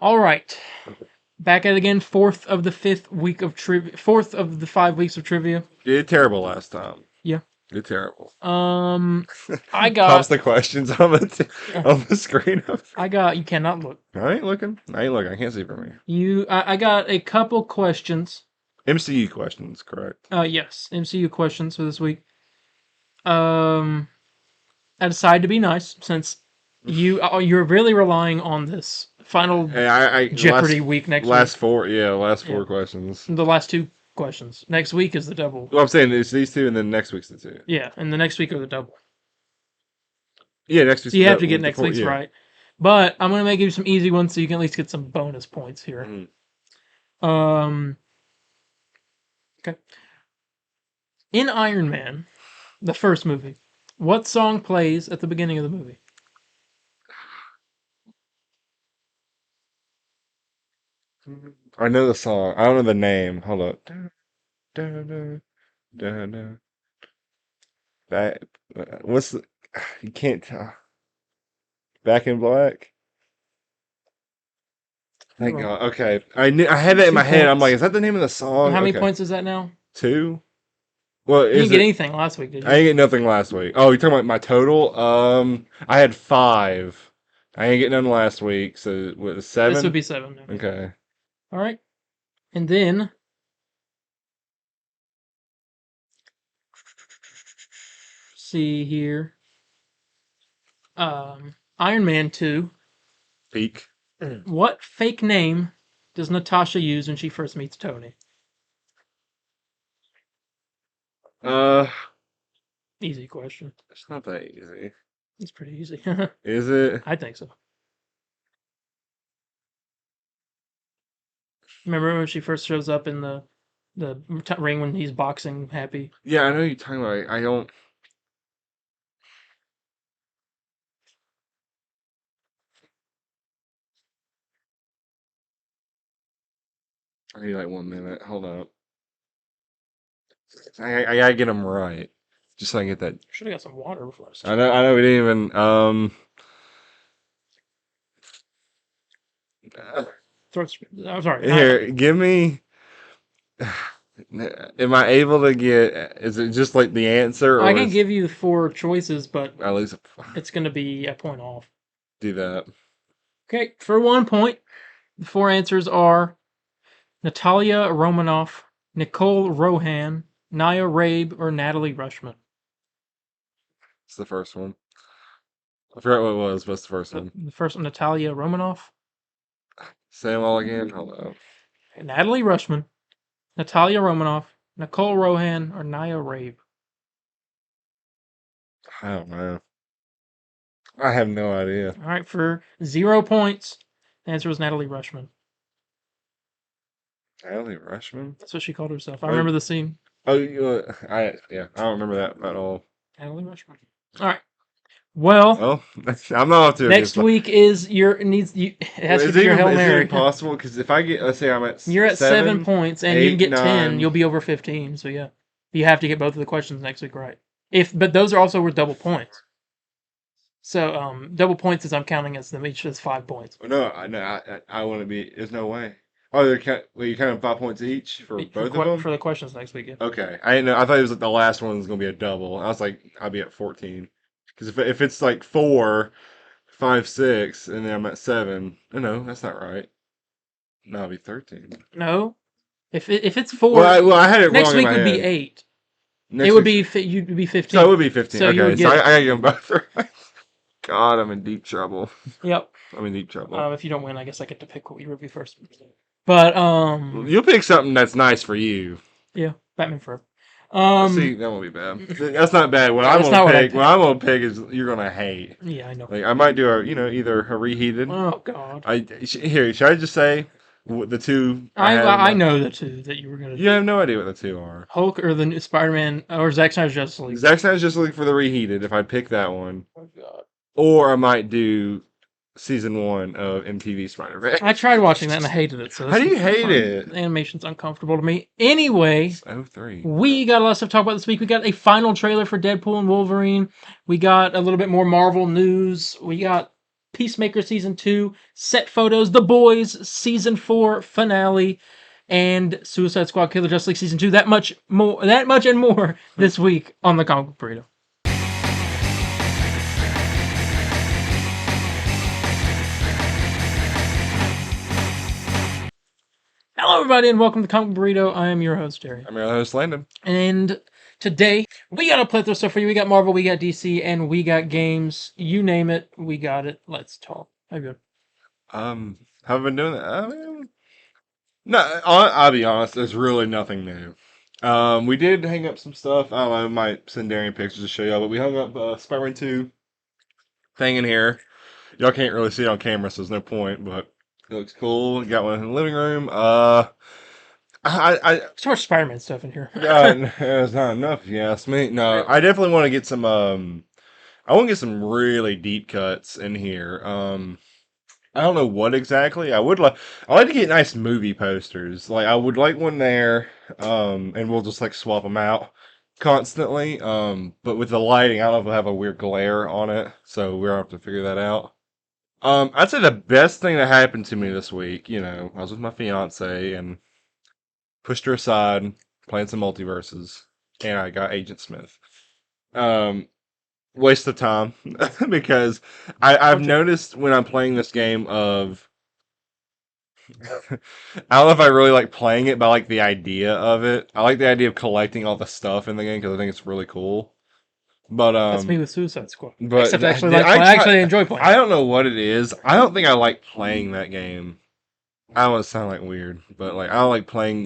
All right. Back at it again. Fourth of the 5 weeks of trivia. You did terrible last time. Yeah. You did terrible. I got. Pops the questions on the screen. I got. You cannot look. I ain't looking. I can't see from here. I got a couple questions. MCU questions, correct? Yes, MCU questions for this week. I decided to be nice since you're really relying on this final Jeopardy week next week. Last four questions. The last two questions. Next week is the double. Well, I'm saying it's these two, and then next week's the two. Yeah, and the next week are the double. Yeah, next week. So you have to get next week's right. But I'm gonna make you some easy ones so you can at least get some bonus points here. Mm-hmm. Okay. In Iron Man, the first movie, what song plays at the beginning of the movie? I know the song. I don't know the name. Hold up. What's the? You can't tell. Back in Black. Thank God. Okay, I had that in my head. I'm like, is that the name of the song? How many points is that now? 2. Well, you didn't get anything last week, did you? I didn't get nothing last week. Oh, you're talking about my total? I had 5. I didn't get none last week, so what, 7? This would be 7. Okay. All right, and then see here. Iron Man 2. Peak. What fake name does Natasha use when she first meets Tony? Easy question. It's not that easy. It's pretty easy. Is it? I think so. Remember when she first shows up in the ring when he's boxing Happy? Yeah, I know you're talking about. I don't. I need like 1 minute. Hold up. I gotta get them right, just so I can get that. Should have got some water before. I know. We didn't even. I'm sorry. Here, give me. Am I able to get? Is it just like the answer? Or I can give you 4 choices, but at least it's going to be a point off. Do that. Okay, for 1 point, the 4 answers are Natalia Romanoff, Nicole Rohan, Naya Rabe, or Natalie Rushman. It's the first one. I forgot what it was. What's the first one? The first one, Natalia Romanoff. Say them all again. Hold on. Natalie Rushman, Natalia Romanoff, Nicole Rohan, or Naya Rabe. I don't know. I have no idea. All right, for 0 points, the answer was Natalie Rushman. Natalie Rushman? That's what she called herself. I remember the scene. Oh, I don't remember that at all. Natalie Rushman. All right. Well, I'm not up to next week is it has to be your Hail Mary. Is it impossible? Because if I get, let's say I'm at you're at 7 points and 8, you can get 9. 10, you'll be over 15. So yeah, you have to get both of the questions next week right. But those are also worth double points. So double points is I'm counting as them each as 5 points. No, I want to be. There's no way. Oh, you're counting 5 points each for both of them for the questions next week. Yeah. Okay, I didn't know. I thought it was like the last one was gonna be a double. I was like, I'll be at 14. Because if it's like 4, 5, 6, and then I'm at 7, no, that's not right. No, it'll be 13. No, if it's 4, well, I had it next wrong week in my would head. be 8. Next it would be you'd be 15. So it would be 15. So okay, so I gotta get them both right. God, I'm in deep trouble. Yep. I'm in deep trouble. If you don't win, I guess I get to pick what you review first. But you'll pick something that's nice for you. Yeah, Batman Forever. See, that won't be bad. That's not bad. What I'm gonna pick is you're gonna hate. Yeah, I know. Like I might do either a reheated. Oh God. Should I just say the 2? I know the 2 that you were gonna. You have no idea what the 2 are. Hulk or the new Spider-Man or Zack Snyder's Justice League. Zack Snyder's Justice League for the reheated. If I pick that one. Oh God. Or I might do season 1 of MTV Spider-Man. I tried watching that and I hated it. So how do you hate it? The animation's uncomfortable to me. Anyway, 03. We got a lot of stuff to talk about this week. We got a final trailer for Deadpool and Wolverine. We got a little bit more Marvel news. We got Peacemaker Season 2, Set Photos, The Boys Season 4 finale, and Suicide Squad Killer Justice League Season 2. That much and more this week on the Comic Book Burrito. Hello, everybody, and welcome to Comic Book Burrito. I am your host, Darien. I'm your host, Landon. And today, we got a plethora of stuff for you. We got Marvel, we got DC, and we got games. You name it, we got it. Let's talk. How you doing? Have I been doing that? No, I'll be honest. There's really nothing new. We did hang up some stuff. I don't know. I might send Darien pictures to show y'all, but we hung up Spider-Man 2 thing in here. Y'all can't really see it on camera, so there's no point, but it looks cool. Got one in the living room. So much Spider-Man stuff in here. It's not enough, if you ask me. No, I definitely want to get some. I want to get some really deep cuts in here. I don't know what exactly. I like to get nice movie posters. Like I would like one there. And we'll just like swap them out constantly. But with the lighting, I don't know if we'll have a weird glare on it, so we'll have to figure that out. I'd say the best thing that happened to me this week, I was with my fiance and pushed her aside, playing some multiverses, and I got Agent Smith. Waste of time because I've noticed when I'm playing this game of I don't know if I really like playing it, but I like the idea of it. I like the idea of collecting all the stuff in the game because I think it's really cool. But That's me with Suicide Squad. But Except I actually enjoy playing. I don't know what it is. I don't think I like playing that game. I don't want to sound like weird, but like I don't like playing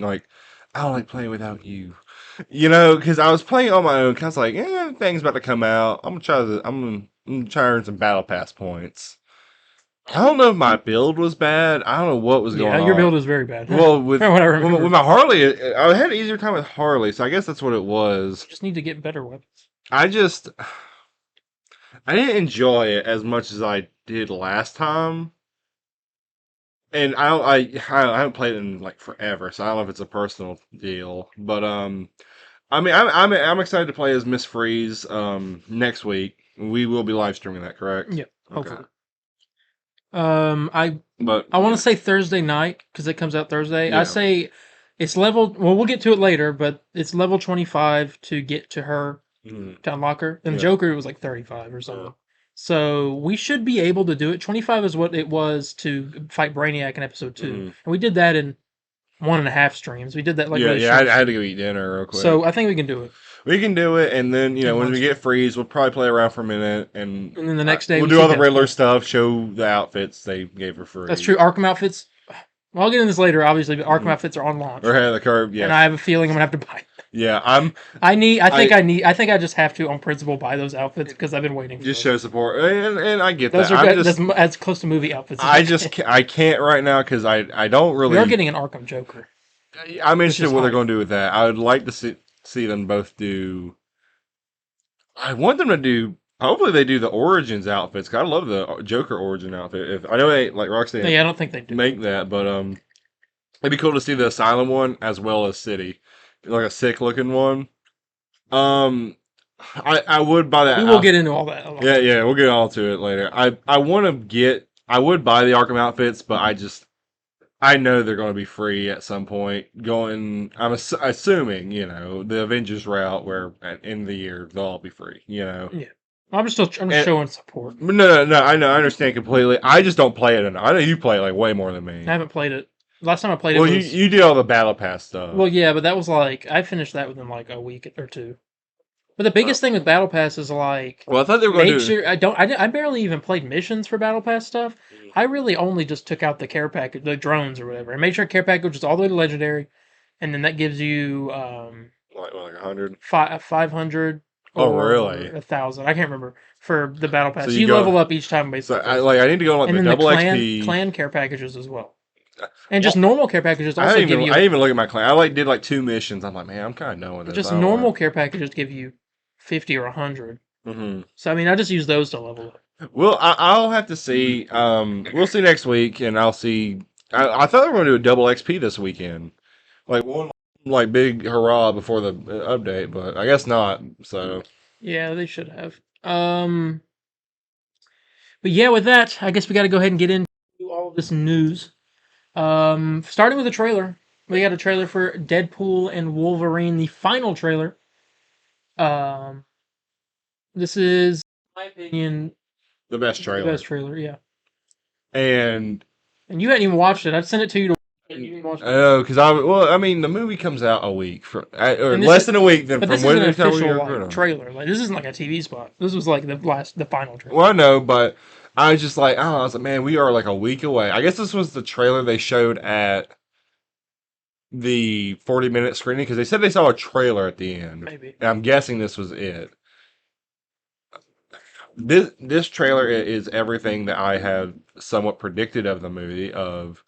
without you. Because I was playing on my own. Cause I was like, thing's about to come out. I'm gonna try to earn some battle pass points. I don't know if my build was bad. I don't know what was going on. Yeah, your build was very bad. Well, with my Harley, I had an easier time with Harley, so I guess that's what it was. You just need to get better weapons. I didn't enjoy it as much as I did last time. And I haven't played it in like forever, so I don't know if it's a personal deal. But I mean, I'm excited to play as Miss Freeze next week. We will be live streaming that, correct? Yeah, hopefully. Okay. I want to say Thursday night because it comes out Thursday. Yeah. I say it's level. Well, we'll get to it later, but it's level 25 to get to her to unlock her. And Joker was like 35 or something. So we should be able to do it. 25 is what it was to fight Brainiac in episode 2, and we did that in 1.5 streams. We did that like really short. I had to go eat dinner real quick. So I think we can do it. We can do it, and then when we get Freeze, we'll probably play around for a minute, and then the next day we'll do all the Riddler stuff, show the outfits they gave for free. That's true. Arkham outfits. Well, I'll get into this later, obviously, but Arkham outfits are on launch. Or ahead of the curve, yeah. And I have a feeling I'm gonna have to buy. Yeah, I think I just have to on principle buy those outfits because I've been waiting. Just show support, and I get those that. Those are as close to movie outfits. I can't right now because I don't really. We are getting an Arkham Joker. I'm interested in what they're going to do with that. I would like to see them both do. I want them to do. Hopefully, they do the Origins outfits. 'Cause I love the Joker Origin outfit. If I know they like Rocksteady. Yeah, I don't think they do make that, but it'd be cool to see the Asylum one as well as City, like a sick looking one. I would buy that. We will get into all that. Yeah, we'll get all to it later. I would buy the Arkham outfits, but I know they're going to be free at some point. I'm assuming, the Avengers route where at the end of the year they'll all be free. Yeah, I'm just showing support. No, I know, I understand completely. I just don't play it enough. I know you play it like way more than me. I haven't played it. Last time I played it. Well, you did all the battle pass stuff. Well, yeah, but that was like I finished that within like a week or two. But the biggest thing with Battle Pass is like, well, I thought they were going to sure I barely even played missions for Battle Pass stuff. I really only just took out the care package, the drones or whatever, and made sure care package was all the way to legendary, and then that gives you like 100, 500. Oh, really? 1,000. I can't remember for the Battle Pass. So you level up each time basically. So I need to go on like the double XP clan care packages as well. And just normal care packages also give you. I didn't even look at my clan. I did like 2 missions. I'm like, man, I'm kind of knowing this. Just normal care packages give you 50 or 100. Mm-hmm. So I mean, I just use those to level up. Well, I'll have to see. We'll see next week, and I'll see. I thought they were going to do a double XP this weekend, like one like big hurrah before the update, but I guess not. So yeah, they should have. But yeah, with that, I guess we got to go ahead and get into all of this news. Starting with the trailer, we got a trailer for Deadpool and Wolverine, the final trailer. Um, this is, in my opinion, The best the trailer. best trailer. Yeah, And and you hadn't even watched it. I'd sent it to you to watch it. You didn't watch it. because I mean, the movie comes out a week or And less than a week than But from this when isn't an the time we official recorded on. trailer. Like this isn't like a TV spot. This was like the final trailer. Well, I know, but I was just like, oh, I was like, man, we are like a week away. I guess this was the trailer they showed at the 40-minute screening because they said they saw a trailer at the end. Maybe. And I'm guessing this was it. This trailer is everything that I had somewhat predicted of the movie. Of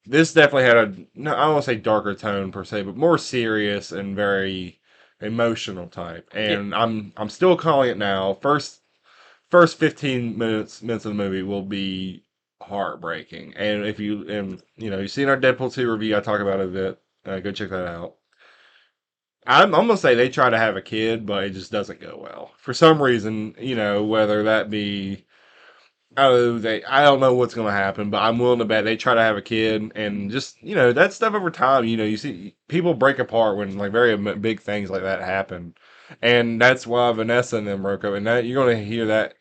this definitely had I don't want to say darker tone per se, but more serious and very emotional type. And I'm still calling it now. First 15 minutes of the movie will be heartbreaking. And if you've seen our Deadpool 2 review, I talk about it a bit. Go check that out. I'm gonna say they try to have a kid, but it just doesn't go well for some reason. Whether that be I don't know what's gonna happen, but I'm willing to bet they try to have a kid, and just that stuff over time. You see people break apart when like very big things like that happen, and that's why Vanessa and them broke up. And that you're gonna hear that,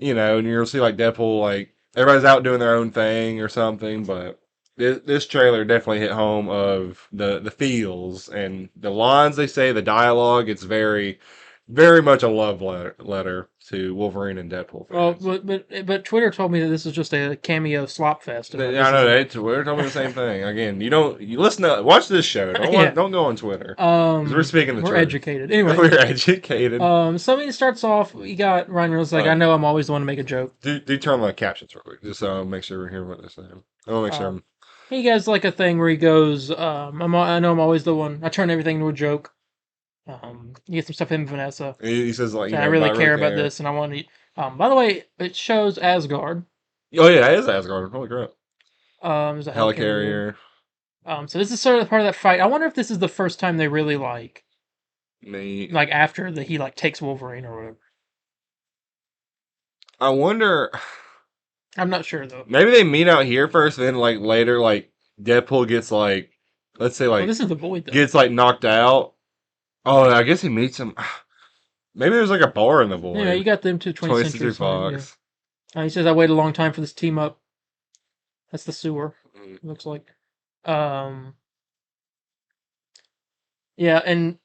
and you'll see like Deadpool, like everybody's out doing their own thing or something, but. This trailer definitely hit home of the feels and the lines they say, the dialogue. It's very, very much a love letter to Wolverine and Deadpool fans. Well, but Twitter told me that this is just a cameo slop fest. I know Twitter told me the same thing. Again, you listen to watch this show. Don't go on Twitter. Because we're speaking the truth. We're educated. Anyway, we're educated. So it starts off. We got Ryan Reynolds like, I know I'm always the one to make a joke. Do turn the captions real quick, just so make sure we're hearing what they're saying. I want to make sure. He has like a thing where he goes, I know I'm always the one. I turn everything into a joke. You get some stuff in Vanessa. He says like, I really care about this, and I want to eat. By the way, it shows Asgard. Oh yeah, it is Asgard. Holy crap. There's a helicarrier. So this is sort of part of that fight. I wonder if this is the first time they really like after he takes Wolverine or whatever. I wonder. I'm not sure though. Maybe they meet out here first, then like later, like Deadpool gets like, let's say like this is the Void though. Gets like knocked out. Oh, I guess he meets him. Maybe there's like a bar in the Void. Yeah, you got them to 20th Century Fox. Yeah. He says, "I waited a long time for this team up." That's the sewer. It looks like. Yeah, and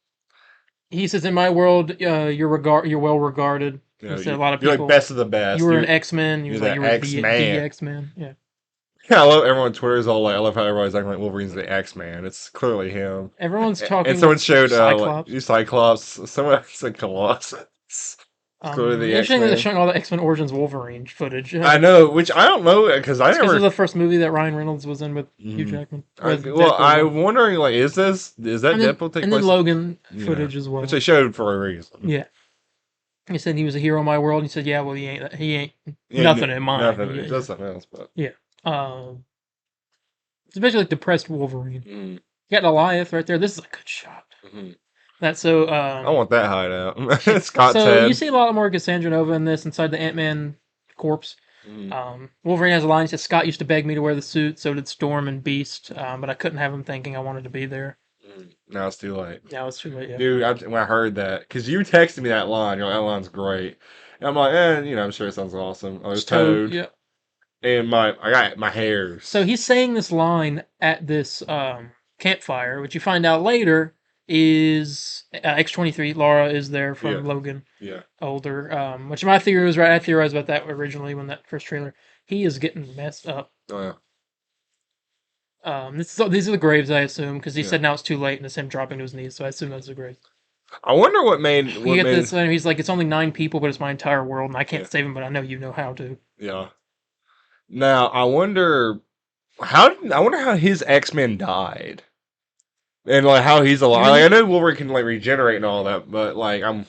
he says, "In my world, you're well regarded." Yeah, a lot of people. You're like best of the best. You were an X-Men. You're the X-Man. Yeah. Yeah, I love everyone on Twitter is all like, I love how everybody's acting like Wolverine's the X-Man. It's clearly him. Everyone's talking. And someone showed Cyclops. Cyclops. Someone said Colossus. Clearly the Interesting that they're showing all the X-Men Origins Wolverine footage. I know, which I don't know because I never. This is the first movie that Ryan Reynolds was in with Hugh Jackman. I'm wondering, like, is that Deadpool take place? And then Logan footage as well, which they showed for a reason. Yeah. He said he was a hero in my world. He said, "Yeah, well, he ain't nothing in mine. Nothing. He does something else, but yeah." It's basically like depressed Wolverine. You got Goliath right there. This is a good shot. That's so. I want that hideout. Scott's so head. You see a lot more Cassandra Nova in this inside the Ant-Man corpse. Wolverine has a line. He says, "Scott used to beg me to wear the suit. So did Storm and Beast. But I couldn't have him thinking I wanted to be there." Now it's too late. Now it's too late. Yeah. Dude, when I heard that, because you texted me that line, you're like, "That line's great," and I'm like, I'm sure it sounds awesome. Oh, it's Toad. Yeah. And I got my hairs. So he's saying this line at this campfire, which you find out later is X-23. Laura is there from Logan. Yeah. Older. Which my theory was right. I theorized about that originally when that first trailer. He is getting messed up. Oh yeah. These are the graves, I assume, because he said now it's too late, and it's him dropping to his knees. So I assume that's the graves. I wonder what made. This, and he's like, "It's only 9 people, but it's my entire world, and I can't save him, but I know you know how to." Yeah. Now I wonder how his X-Men died, and like how he's alive. Like, I know Wolverine can like regenerate and all that, but like I'm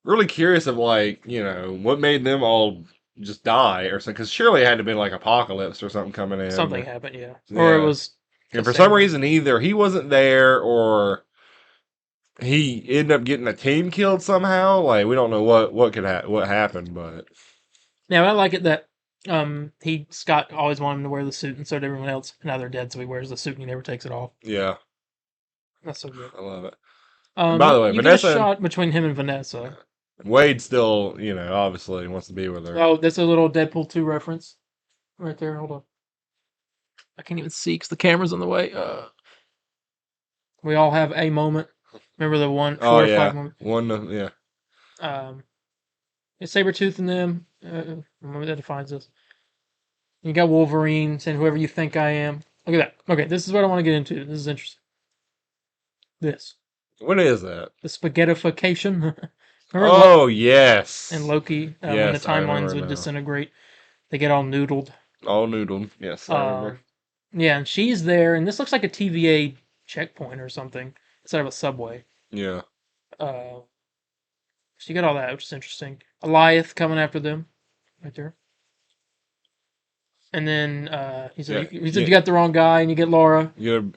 really curious of like what made them all just die or something, because surely it had to have been like apocalypse or something coming in. Something happened, yeah. Or it was. And for some reason, either he wasn't there or he ended up getting a team killed somehow. Like we don't know what happened, but Now I like it that Scott always wanted him to wear the suit, and so did everyone else. And now they're dead, so he wears the suit and he never takes it off. Yeah, That's so good. I love it. And by You, the way, you get a Vanessa shot between him and Vanessa. Wade still, obviously wants to be with her. Oh, that's a little Deadpool 2 reference right there. Hold on. I can't even see because the camera's in the way. We all have a moment. Remember the one Oh 4 or 5 yeah, moment? yeah. It's Sabretooth and them. Remember that defines us. You got Wolverine saying whoever you think I am. Look at that. Okay, this is what I want to get into. This is interesting. This. What is that? The spaghettification. Remember Oh yes. and Loki, when the Yes, I timelines remember would now. disintegrate, they get all noodled. All noodled. Yes, I remember. Yeah, and she's there, and this looks like a TVA checkpoint or something instead of a subway. Yeah. So you got all that, which is interesting. Eliath coming after them, right there. And then he said, Yeah, you got the wrong guy, and you get Laura. the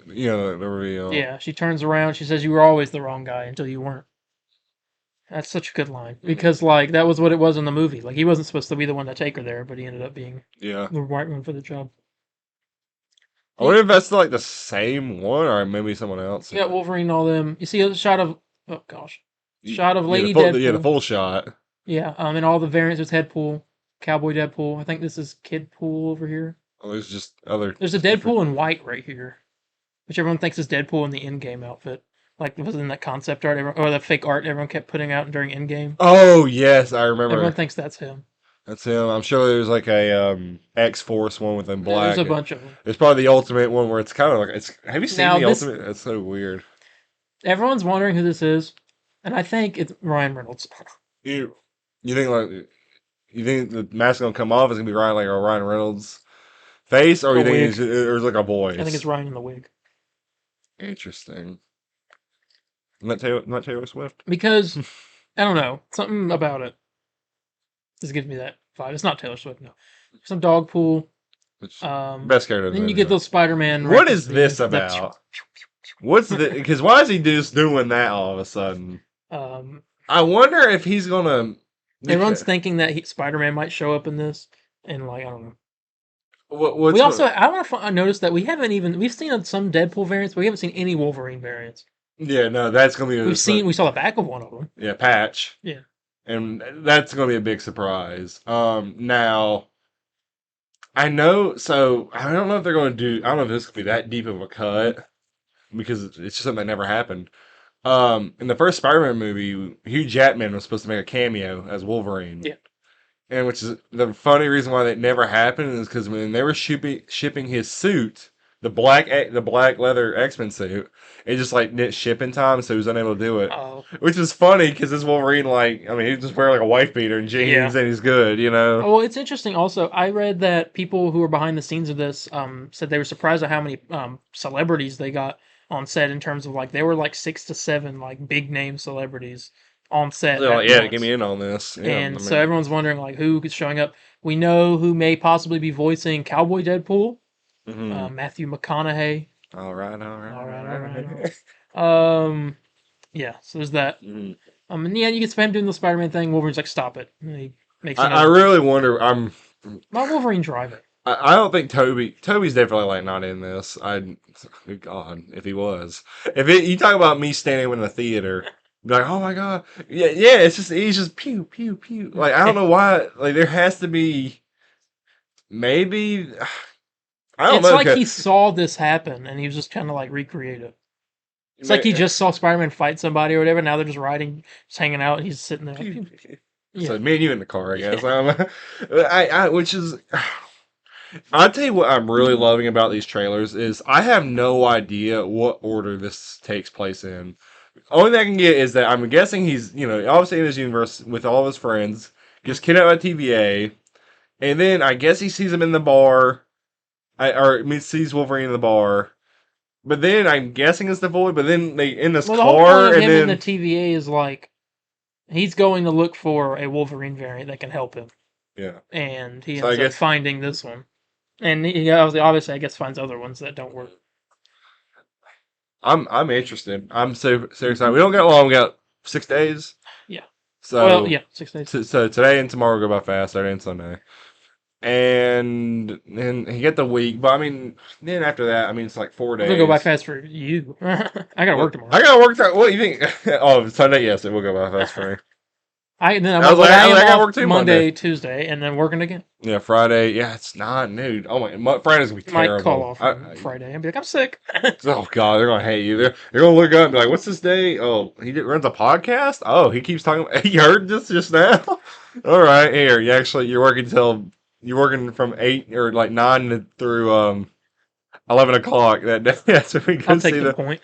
reveal. Yeah, she turns around. She says, you were always the wrong guy until you weren't. That's such a good line because, like, that was what it was in the movie. Like, he wasn't supposed to be the one to take her there, but he ended up being Yeah. the right one for the job. I wonder if that's like the same one or maybe someone else. You got Wolverine and all them. You see a shot of, oh gosh, Yeah, Lady the Deadpool. the full shot. Yeah, and all the variants with Headpool, Cowboy Deadpool. I think this is Kidpool over here. Oh, there's just other. There's a Deadpool in white right here, which everyone thinks is Deadpool in the Endgame outfit. Like, it was in that concept art, or the fake art everyone kept putting out during Endgame. Oh yes, I remember. Everyone thinks that's him. That's him. I'm sure there's like a X-Force one with him black. There's a bunch of them. It's probably the ultimate one where it's kind of like it's. Have you seen Now, the ultimate? That's so weird. Everyone's wondering who this is, and I think it's Ryan Reynolds. You think the mask gonna come off? It's gonna be Ryan like a Ryan Reynolds face, or A you think wig. there's like a voice? I think it's Ryan in the wig. Interesting. Not Taylor Swift. Because I don't know, something about it just gives me that vibe. It's not Taylor Swift, no. Some dog pool. Best character. Then you get those Spider-Man. What is this about? What's the? Because why is he just doing that all of a sudden? I wonder if he's gonna. Everyone's thinking that Spider-Man might show up in this, and like I don't know. I noticed that we've seen some Deadpool variants, but we haven't seen any Wolverine variants. Yeah, no, that's gonna be. We saw the back of one of them. Yeah, Patch. Yeah, and that's gonna be a big surprise. Now, I know. So I don't know if they're gonna do. I don't know if this could be that deep of a cut because it's just something that never happened. In the first Spider-Man movie, Hugh Jackman was supposed to make a cameo as Wolverine. Yeah. And which is the funny reason why that never happened is because when they were shipping his suit, the black leather X-Men suit, it just like didn't ship in time, so he was unable to do it. Oh. Which is funny because this Wolverine, he just wear like a wife beater and jeans, and he's good, Oh, well, it's interesting. Also, I read that people who were behind the scenes of this said they were surprised at how many celebrities they got on set in terms of like they were like 6 to 7 like big name celebrities on set. They're like, yeah, get me in on this. Yeah, and so everyone's wondering like who is showing up. We know who may possibly be voicing Cowboy Deadpool. Matthew McConaughey. All right. Yeah, so there's that. And yeah, you get him doing the Spider-Man thing. Wolverine's like, stop it. And he makes. I really wonder. My Wolverine driving. I don't think Toby's definitely like not in this. Good God, if he was. You talk about me standing in the theater, be like, oh my God, yeah. It's just he's just pew pew pew. Like I don't know why. Like there has to be maybe. I don't know. It's like he saw this happen and he was just kind of like recreate it. It's like he just saw Spider-Man fight somebody or whatever. Now they're just riding, just hanging out. And he's sitting there. Like, yeah. So me and you in the car, I guess. Which is. I'll tell you what I'm really loving about these trailers is I have no idea what order this takes place in. Only thing I can get is that I'm guessing he's, obviously in his universe with all of his friends, gets kidnapped by TVA, and then I guess he sees him in the bar, sees Wolverine in the bar, but then I'm guessing it's the Void, but then they in this car, the whole point of him in the TVA is like, he's going to look for a Wolverine variant that can help him. Yeah. And he ends up finding this one. And he obviously, I guess, finds other ones that don't work. I'm interested. I'm so excited. We don't got long. We got 6 days. Yeah. Well, So yeah, 6 days. so today and tomorrow go by fast. Saturday and Sunday. And then he get the week, but I mean, then after that, I mean, it's like 4 It'll go by days. fast for you. I gotta Well, work tomorrow. I gotta work that. What do you think? Oh, Sunday, yes, it will go by fast for me. But I I was am like, I gotta off work too Monday. Monday, Tuesday, and then working again. Yeah, Friday. Yeah, it's not, dude. Oh my, Friday's gonna be Might call terrible. off on Friday and be like, I'm sick. Oh god, they're gonna hate you. They're gonna look up and be like, "What's this day? Oh, runs a podcast. Oh, he keeps talking. You heard this just now. All right, here. You're working from 8 or like 9 through 11 o'clock that day. That's when we I'll go take see the the. point.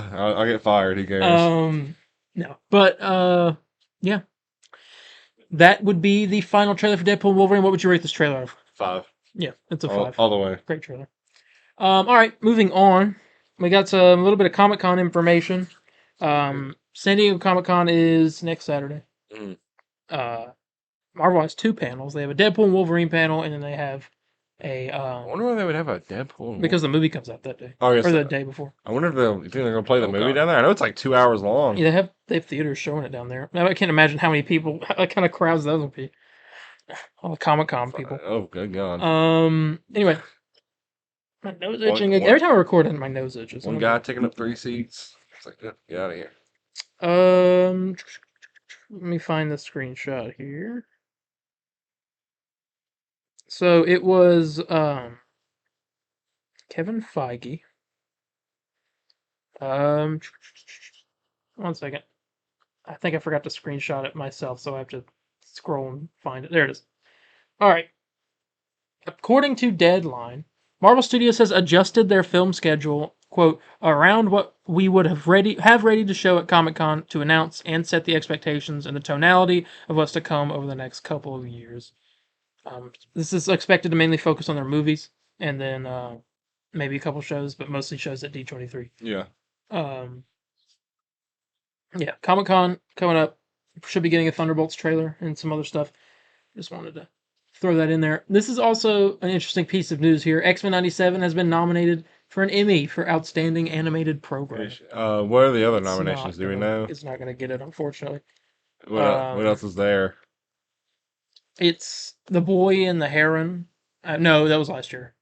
I'll get fired. Who cares? No, but yeah, that would be the final trailer for Deadpool and Wolverine. What would you rate this trailer of? 5 Yeah, it's a all, 5. all the way. Great trailer. All right, moving on. We got a little bit of Comic Con information. San Diego Comic Con is next Saturday. Mm. Marvel has 2 panels. They have a Deadpool and Wolverine panel, and then they have a I wonder why they would have a Deadpool. because the movie comes out that day Oh, yes. or the day before. I wonder if you think they're gonna play the movie down there. I know it's like 2 hours long. Yeah, they have theaters showing it down there. Now I can't imagine how many people, what kind of crowds those will be. All the Comic Con people. Oh, good God. Anyway, my nose itching. Every time I record, my nose itches. One guy taking up 3 seats. It's like, get out of here. Let me find the screenshot here. So it was Kevin Feige. One second. I think I forgot to screenshot it myself, so I have to scroll and find it. There it is. All right. According to Deadline, Marvel Studios has adjusted their film schedule, quote, around what we would have ready to show at Comic-Con to announce and set the expectations and the tonality of what's to come over the next couple of years. This is expected to mainly focus on their movies and then maybe a couple shows, but mostly shows at D23. Yeah. Yeah, Comic-Con coming up. Should be getting a Thunderbolts trailer and some other stuff. Just wanted to throw that in there. This is also an interesting piece of news here. X-Men 97 has been nominated for an Emmy for Outstanding Animated Program. What are the other nominations? Do we know? It's not going to get it, unfortunately. What else is there? It's The Boy and the Heron. No, that was last year.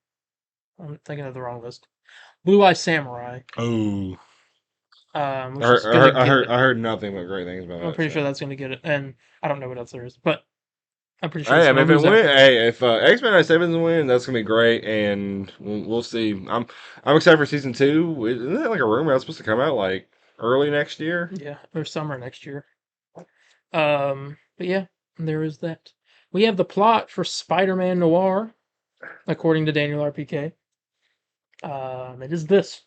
I'm thinking of the wrong list. Blue Eye Samurai. Oh. I heard nothing but great things about that. I'm pretty sure that's going to get it, and I don't know what else there is, but I'm pretty sure. Hey, I mean, if X-Men 97 win, that's gonna be great, and we'll see. I'm excited for season 2. Isn't that like a rumor that's supposed to come out like early next year? Yeah, or summer next year. But yeah, there is that. We have the plot for Spider-Man Noir, according to Daniel RPK. It is this.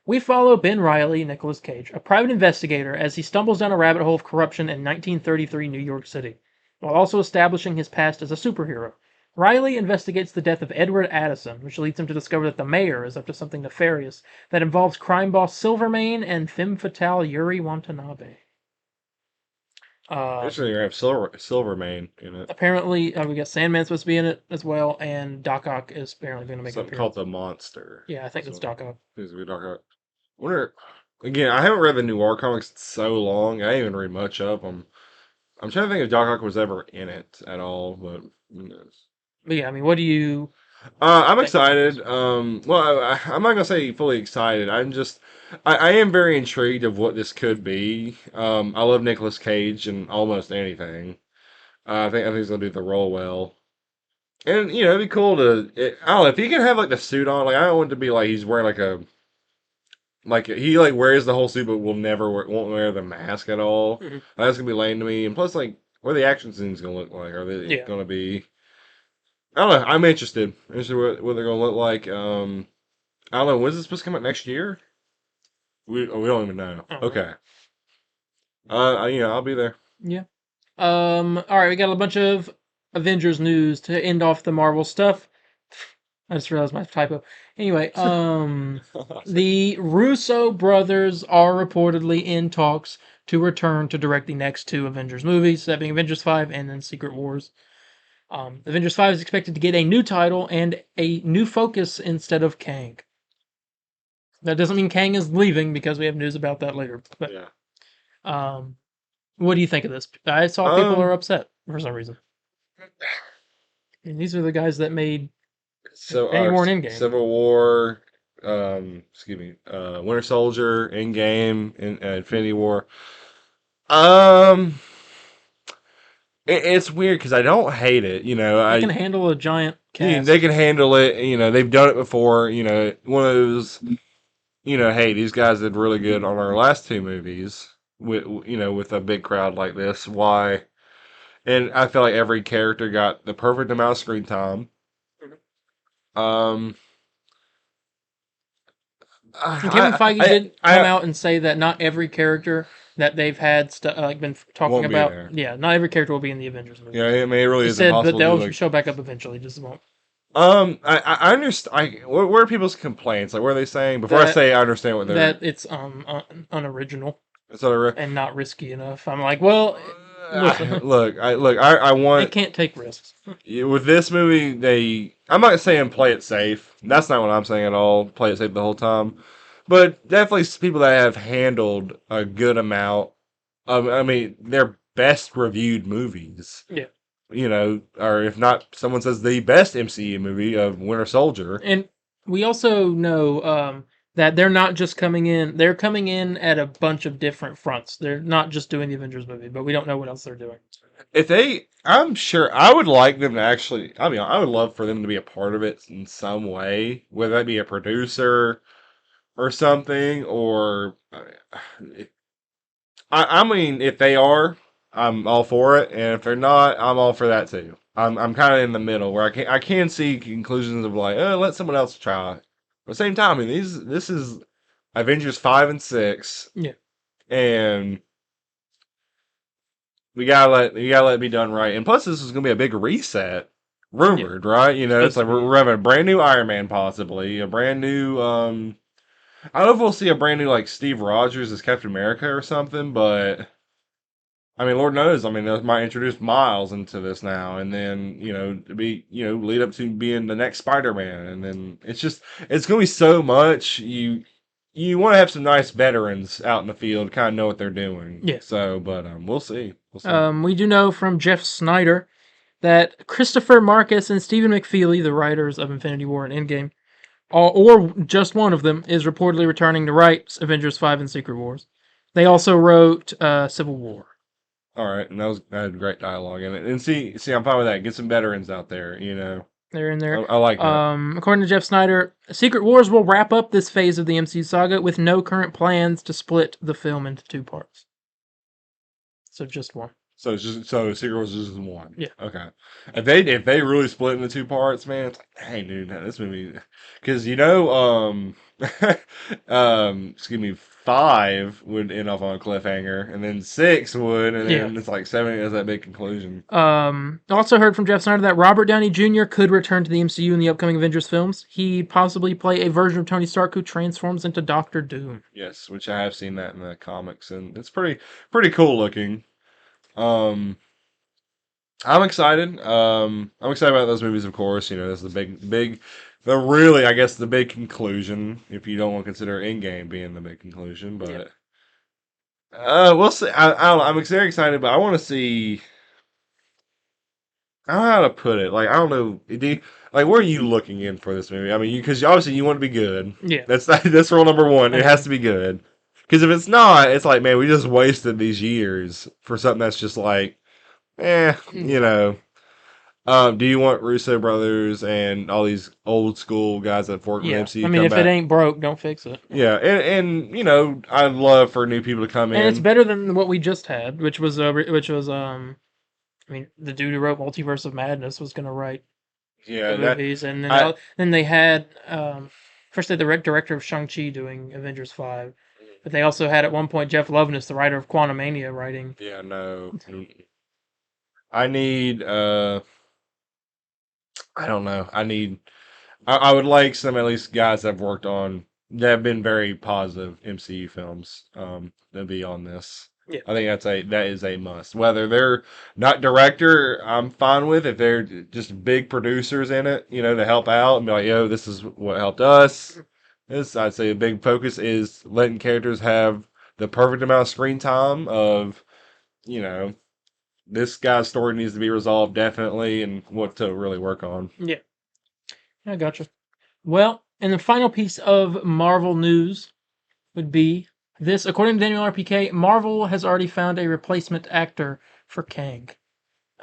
We follow Ben Reilly, Nicolas Cage, a private investigator, as he stumbles down a rabbit hole of corruption in 1933 New York City, while also establishing his past as a superhero. Reilly investigates the death of Edward Addison, which leads him to discover that the mayor is up to something nefarious that involves crime boss Silvermane and femme fatale Yuri Watanabe. Actually, you have Silvermane in it. Apparently, we got Sandman supposed to be in it as well, and Doc Ock is apparently going to make an appearance. Called the Monster. Yeah, I think it's Doc Ock. Seems to be Doc Ock. Again, I haven't read the Noir comics in so long. I didn't even read much of them. I'm trying to think if Doc Ock was ever in it at all, but who knows? But yeah, I mean, what do you? I'm excited. I'm not gonna say fully excited. I am very intrigued of what this could be. I love Nicolas Cage and almost anything. I think he's gonna do the role well. And it'd be cool I don't know if he can have like the suit on. Like I don't want it to be like he's wearing he wears the whole suit but won't wear the mask at all. Mm-hmm. That's gonna be lame to me. And plus, like, what are the action scenes gonna look like? Are they gonna be? I don't know. I'm interested. What they're gonna look like. I don't know. When's this supposed to come out next year? We don't even know. Okay. I'll be there. Yeah. All right, we got a bunch of Avengers news to end off the Marvel stuff. I just realized my typo. Anyway, the Russo brothers are reportedly in talks to return to direct the next 2 Avengers movies, that being Avengers 5 and then Secret Wars. Avengers 5 is expected to get a new title and a new focus instead of Kang. That doesn't mean Kang is leaving because we have news about that later. But, yeah. What do you think of this? I saw people are upset for some reason. And these are the guys that made So Infinity War and Endgame. Civil War, excuse me, Winter Soldier, Endgame, and Infinity War. Um, it's weird because I don't hate it. You know, They can handle a giant they cast. can handle it. You know, they've done it before. You know, one of those. You know, hey, these guys did really good on our last two movies. With with a big crowd like this, why? And I feel like every character got the perfect amount of screen time. Um, And Kevin Feige I, did come out and say that not every character that they've had been talking won't be about. there. Yeah, not every character will be in the Avengers movie. Yeah, I mean, it really He is said that impossible to they'll do like. show back up eventually, just won't. I understand. What are people's complaints? Like, what are they saying? Before I That say I understand what they're. that it's unoriginal So and not risky enough. I'm like, well, listen, I they want can't take risks. with this movie. I'm not saying play it safe. That's not what I'm saying at all. Play it safe the whole time. But definitely people that have handled a good amount. I mean, their best reviewed movies. Yeah. You know, or if not, someone says the best MCU movie of Winter Soldier. And we also know that they're not just coming in; they're coming in at a bunch of different fronts. They're not just doing the Avengers movie, but we don't know what else they're doing. I'm sure I would like them to actually. I mean, I would love for them to be a part of it in some way, whether that be a producer or something, or I mean, if they are, I'm all for it, and if they're not, I'm all for that too. I'm kind of in the middle where I can see conclusions of like, let someone else try. But at the same time, I mean, this is Avengers 5 and 6, Yeah. and we gotta let it be done right. And plus, this is gonna be a big reset, rumored, right? You know, it's like we're having a brand new Iron Man, possibly a brand new. I don't know if we'll see a brand new like Steve Rogers as Captain America or something, but I mean, Lord knows. I mean, they might introduce Miles into this now, and then to be lead up to being the next Spider-Man, and then it's gonna be so much. You want to have some nice veterans out in the field, kind of know what they're doing. Yeah. So, but we'll see. We'll see. We do know from Jeff Snyder that Christopher Marcus and Stephen McFeely, the writers of Infinity War and Endgame, or just one of them, is reportedly returning to write Avengers 5 and Secret Wars. They also wrote Civil War. All right, and that had great dialogue in it. And see, I'm fine with that. Get some veterans out there. They're in there. I like that. According to Jeff Snyder, Secret Wars will wrap up this phase of the MCU saga with no current plans to split the film into two parts. So just one. So it's just Secret Wars is just one. Yeah. Okay. If they really split into two parts, man, it's like, hey, dude, this movie, because excuse me, 5 would end off on a cliffhanger, and then 6 would, and then it's like 7 is that big conclusion. Also heard from Jeff Snyder that Robert Downey Jr. could return to the MCU in the upcoming Avengers films. He possibly play a version of Tony Stark who transforms into Doctor Doom. Yes, which I have seen that in the comics, and it's pretty cool looking. I'm excited. I'm excited about those movies, of course. This is the really, I guess, the big conclusion. If you don't want to consider Endgame being the big conclusion, but we'll see. I don't know. I'm very excited, but I want to see. I don't know how to put it. Like, I don't know. Like, where are you looking in for this movie? I mean, because obviously you want it to be good. Yeah, that's rule number one. It has to be good. Because if it's not, it's like, man, we just wasted these years for something that's just like, Do you want Russo brothers and all these old school guys that worked with MCU? I mean, if it ain't broke, don't fix it. Yeah, and I'd love for new people to come in. And it's better than what we just had, which was I mean, the dude who wrote Multiverse of Madness was going to write the movies, and then they had first they had the director of Shang-Chi doing Avengers 5, but they also had at one point Jeff Loveness, the writer of Quantumania, writing. Yeah, no. I need I don't know. I would like some at least guys that have worked on that have been very positive MCU films to be on this. Yeah. I think that is a must. Whether they're not director, I'm fine with. If they're just big producers in it, to help out and be like, yo, this is what helped us. I'd say a big focus is letting characters have the perfect amount of screen time of you know, this guy's story needs to be resolved definitely, and what to really work on. Yeah, I gotcha. Well, and the final piece of Marvel news would be this. According to Daniel RPK, Marvel has already found a replacement actor for Kang.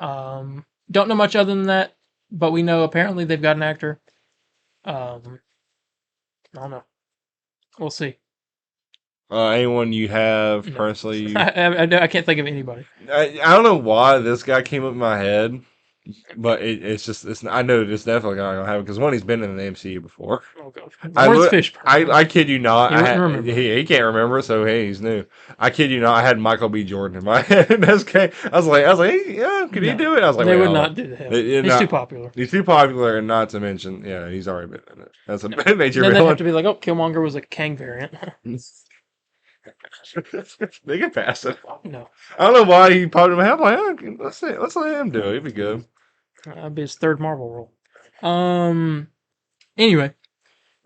Don't know much other than that, but we know apparently they've got an actor. I don't know. We'll see. Anyone you have No. personally? I can't think of anybody. I don't know why this guy came up in my head, but it's I know it's definitely not gonna happen because one, he's been in the MCU before. Oh god. Lawrence Fishburne. I kid you not. He wouldn't remember. He can't remember, so hey, he's new. I kid you not. I had Michael B. Jordan in my head. I was like, hey, yeah, could he do it? I was like, they wait, would hold not on. do him. He's He's too popular. He's too popular, and not to mention, yeah, he's already been in it. That's a major Then they villain. have to be like, oh, Killmonger was a Kang variant. They can pass it. No. I don't know why he popped in my head. I'm like, let's let him do it. It'd be good. That'd be his third Marvel role. Anyway,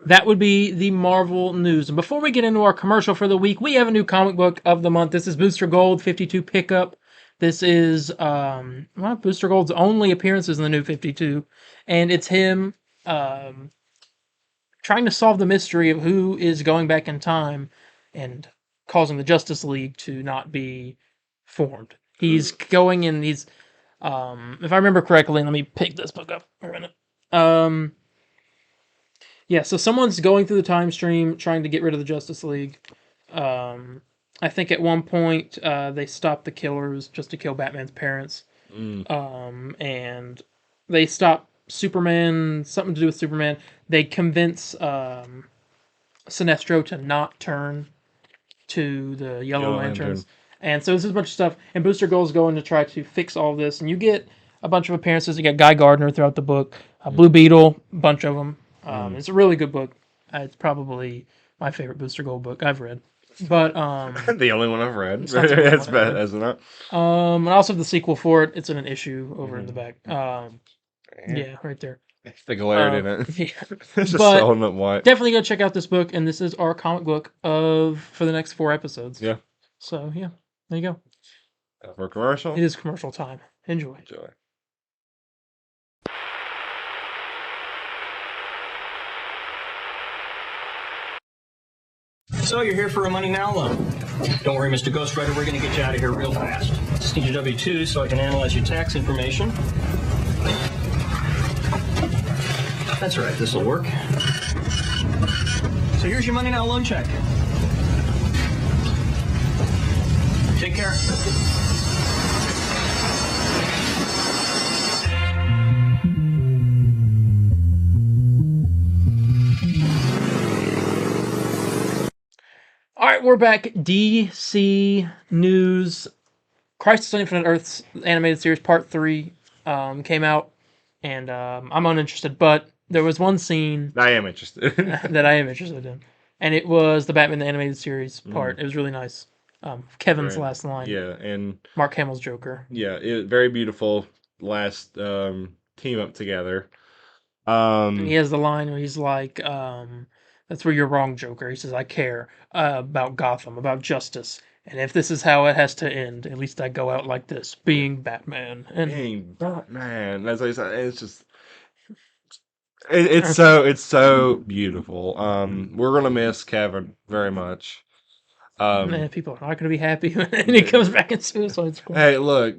that would be the Marvel news. And before we get into our commercial for the week, we have a new comic book of the month. This is Booster Gold 52 pickup. This is Booster Gold's only appearances in the new 52, and it's him trying to solve the mystery of who is going back in time and causing the Justice League to not be formed. He's going in these. If I remember correctly, let me pick this book up for a minute. Yeah, so someone's going through the time stream trying to get rid of the Justice League. I think at one point they stop the killers just to kill Batman's parents. And they stop Superman, something to do with Superman. They convince Sinestro to not turn to the Yellow Lanterns. And so this is a bunch of stuff. And Booster Gold's going to try to fix all this. And you get a bunch of appearances. You got Guy Gardner throughout the book. Blue Beetle, a bunch of them. It's a really good book. It's probably my favorite Booster Gold book I've read. But the only one I've read. It's bad, isn't it? And I also have the sequel for it. It's in an issue over in the back. Yeah, right there. The glare in it. Yeah. It's just solid up white. Definitely go check out this book, and this is our comic book for the next 4 episodes. Yeah. So yeah, there you go. For commercial. It is commercial time. Enjoy. So you're here for a money now loan. Don't worry, Mr. Ghostwriter, we're going to get you out of here real fast. Just need your W-2 so I can analyze your tax information. That's right, this will work. So here's your money now loan check. Take care. All right, we're back. DC News. Crisis on Infinite Earths animated series part 3 came out, and I'm uninterested, but there was one scene I am interested. that I am interested in, and it was the Batman the Animated Series part. It was really nice. Kevin's last line. Yeah, and Mark Hamill's Joker. Yeah, very beautiful last team up together. And he has the line where he's like, that's where you're wrong, Joker. He says, I care about Gotham, about justice. And if this is how it has to end, at least I go out like this, being Batman. And being Batman. That's what he said. It's just it's so beautiful. We're gonna miss Kevin very much. Man, people are not gonna be happy when he comes back in Suicide Squad. Hey, look.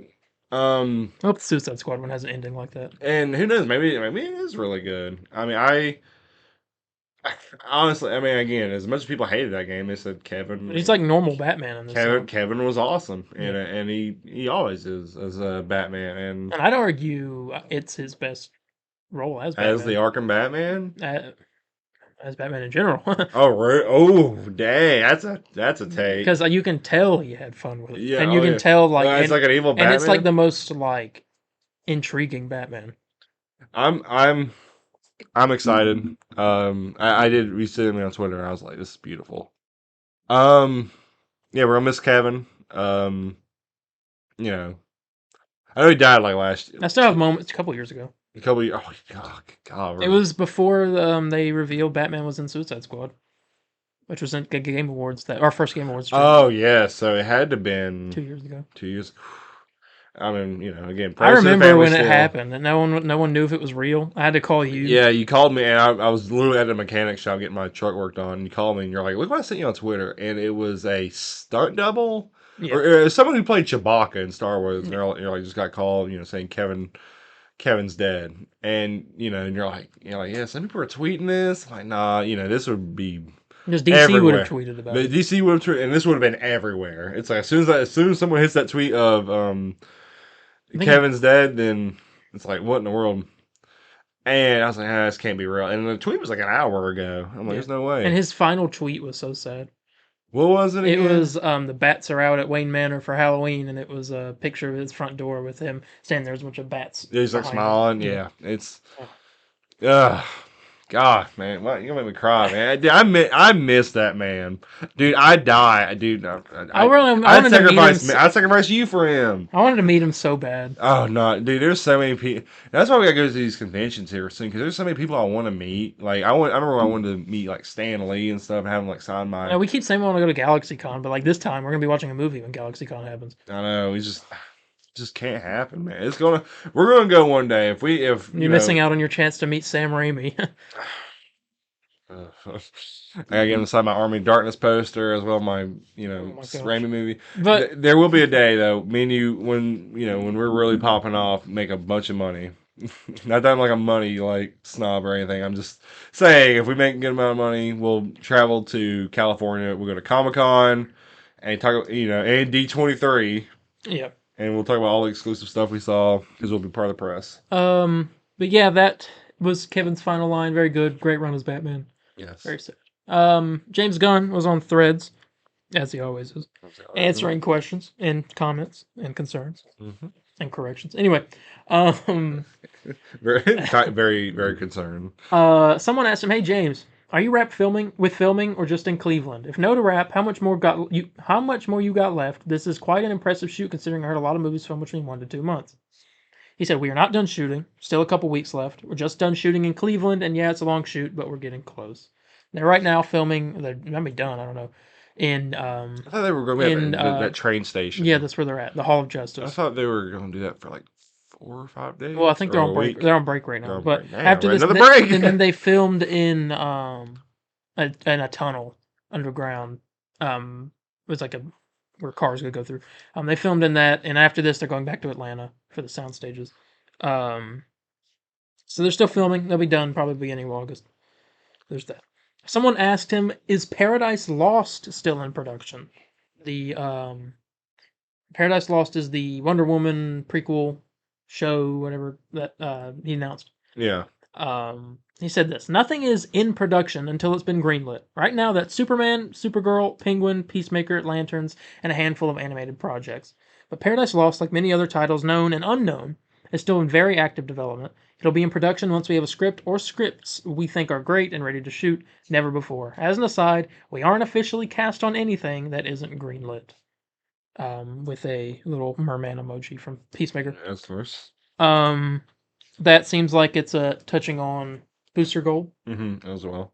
I hope the Suicide Squad one has an ending like that. And who knows? Maybe it is really good. I mean, I honestly, I mean, again, as much as people hated that game, they said Kevin. He's like normal Batman in this. Kevin was awesome, and he always is as a Batman, and I'd argue it's his best role as Batman. As the Arkham Batman. As Batman in general. Oh, right. Oh, dang! That's a take. Because you can tell he had fun with it, yeah, and you can tell like it's like an evil Batman, and it's like the most like intriguing Batman. I'm excited. I did recently on Twitter. And I was like, this is beautiful. Yeah, we're gonna miss Kevin. You know, I know he died like last year. I still have moments a couple years ago. Oh God! It was before they revealed Batman was in Suicide Squad. which was in Game Awards our first Game Awards Oh yeah, so it had to been 2 years ago. 2 years. I mean, again, I prayers to the remember family when it still. happened, and no one knew if it was real. I had to call you. Yeah, you called me, and I was literally at a mechanic shop getting my truck worked on. And you called me, and you're like, "Look what I sent you on Twitter," and it was a stunt double, Yeah. or someone who played Chewbacca in Star Wars. And Yeah. you're like, just got called, saying Kevin's dead, and and you're like, yeah, some people are tweeting this. I'm like, nah, this would be Because DC would everywhere. have tweeted about But it. DC would have tweeted, and this would have been everywhere. It's like as soon as someone hits that tweet of I think Kevin's dead, then it's like, what in the world? And I was like, this can't be real. And the tweet was like an hour ago. I'm like, Yeah. there's no way. And his final tweet was so sad. What was it It again? was the bats are out at Wayne Manor for Halloween, and it was a picture of his front door with him standing there. There's a bunch of bats. He's like behind him. smiling. Yeah, it's. God, man, what you gonna make me cry, man? Dude, I miss that man, dude. I die, dude. I wanted to meet him. I'd sacrifice you for him. I wanted to meet him so bad. Oh no, dude. There's so many people. That's why we gotta go to these conventions here soon because there's so many people I want to meet. Like I remember when I wanted to meet like Stan Lee and stuff and have him like sign my. We keep saying we want to go to GalaxyCon, but like this time we're gonna be watching a movie when GalaxyCon happens. I know. We just can't happen, man. We're gonna go one day. If You're missing out on your chance to meet Sam Raimi. I gotta get him to sign my Army of Darkness poster as well. My gosh. Raimi movie. But There will be a day though. Me and you, when we're really popping off, make a bunch of money. Not that I'm like a money like snob or anything. I'm just saying if we make a good amount of money, we'll travel to California. We'll go to Comic-Con and talk. And D23. yeah. And we'll talk about all the exclusive stuff we saw because we'll be part of the press. But yeah, that was Kevin's final line. Very good. Great run as Batman. Yes. Very sad. James Gunn was on Threads, as he always is, answering questions and comments and concerns and corrections. Anyway, very, very concerned. someone asked him, "Hey James, are you filming or just in Cleveland? If no to wrap, how much more you got left? This is quite an impressive shoot considering I heard a lot of movies film between 1 to 2 months." He said, "We are not done shooting. Still a couple weeks left. We're just done shooting in Cleveland, and yeah, it's a long shoot, but we're getting close." They're right now filming. They're not be done. I don't know. I thought they were going to be at that train station. Yeah, that's where they're at. The Hall of Justice. I thought they were going to do that for like 4 or 5 days. Well, I think they're on break. Week. They're on break right now. But Damn, after this, another break. and then they filmed in a tunnel underground. It was like where cars could go through. They filmed in that, and after this, they're going back to Atlanta for the sound stages. So they're still filming. They'll be done probably beginning of August. There's that. Someone asked him, "Is Paradise Lost still in production?" The Paradise Lost is the Wonder Woman prequel show, whatever that he announced. Yeah. He said this: "Nothing is in production until it's been greenlit. Right now, that's Superman, Supergirl, Penguin, Peacemaker, Lanterns, and a handful of animated projects. But Paradise Lost, like many other titles known and unknown, is still in very active development. It'll be in production once we have a script or scripts we think are great and ready to shoot, never before. As an aside, we aren't officially cast on anything that isn't greenlit." With a little merman emoji from Peacemaker. Of course. That seems like it's touching on Booster Gold. As well.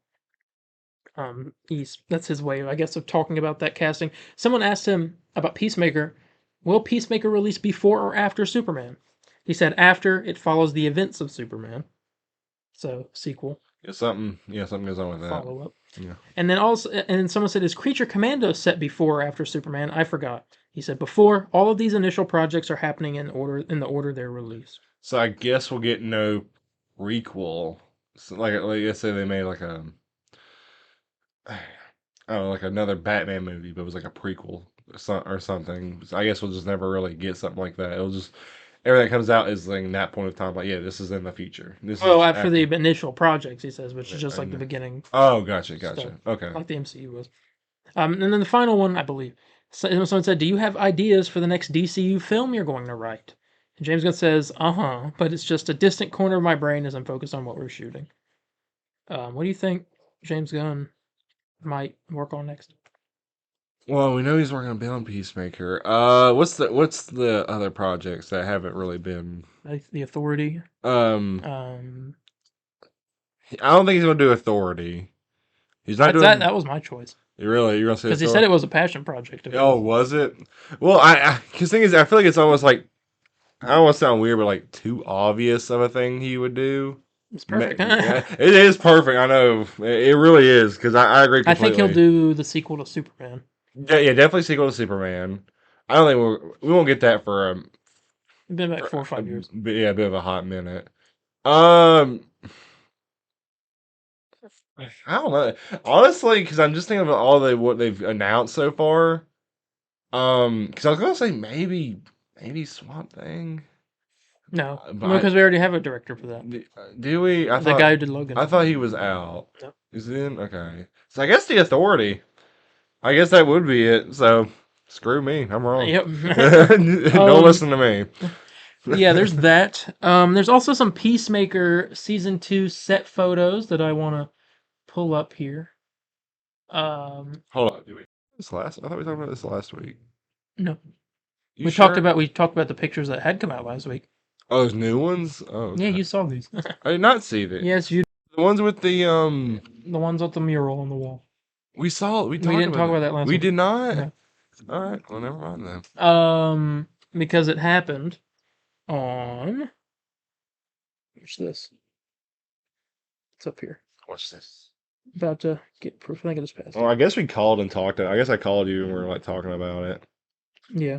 That's his way, I guess, of talking about that casting. Someone asked him about Peacemaker. Will Peacemaker release before or after Superman? He said after it follows the events of Superman. So, sequel. Yeah, something goes on with that. Follow up. Yeah. And then someone said, "Is Creature Commando set before or after Superman?" I forgot. He said before. All of these initial projects are happening in the order they're released. So I guess we'll get no prequel. So like let's say they made like I don't know, like another Batman movie, but it was like a prequel or something. So I guess we'll just never really get something like that. It'll just everything that comes out is like that point of time. Like, yeah, this is in the future. After the initial projects, he says, which is just like the beginning. Oh, gotcha. Stuff, Okay. Like the MCU was. And then the final one, I believe. Someone said, "Do you have ideas for the next DCU film you're going to write?" And James Gunn says, but it's just a distant corner of my brain as I'm focused on what we're shooting. What do you think James Gunn might work on next? Well, we know he's working on Beyond Peacemaker. What's the other projects that haven't really been? The Authority. I don't think he's gonna do Authority. He's not doing that. That was my choice. You gonna say Because he said it was a passion project of his. Oh, was it? Well, because thing is, I feel like it's almost like I don't want to sound weird, but like too obvious of a thing he would do. It's perfect. Yeah, it is perfect. I know it really is because I agree I think completely. he'll do the sequel to Superman. Yeah, definitely sequel to Superman. I don't think we won't get that for It's been like 4 or 5 years. a bit of a hot minute. Um, I don't know. Honestly, because I'm just thinking about what they've announced so far. Because I was gonna say maybe Swamp Thing. No, But because we already have a director for that. do we? The guy who did Logan. I thought he was out. No. Is he in? Okay. So I guess the Authority. I guess that would be it. So screw me. I'm wrong. Yep. Don't listen to me. Yeah, there's that. There's also some Peacemaker season 2 set photos that I want to pull up here. Hold on. I thought we talked about this last week. No. You We sure? talked about the pictures that had come out last week. Oh, those new ones. Oh, okay. Yeah, you saw these. I did not see that. Yes, you. The ones with the The ones with the mural on the wall. We saw. We didn't talk about that last We week. did not. No. All right. Well, never mind then. Because it happened on. What's this? It's up here. What's this? About to get proof. I think I just passed. Well, I guess we called and talked. I guess I called you and we were like talking about it. Yeah.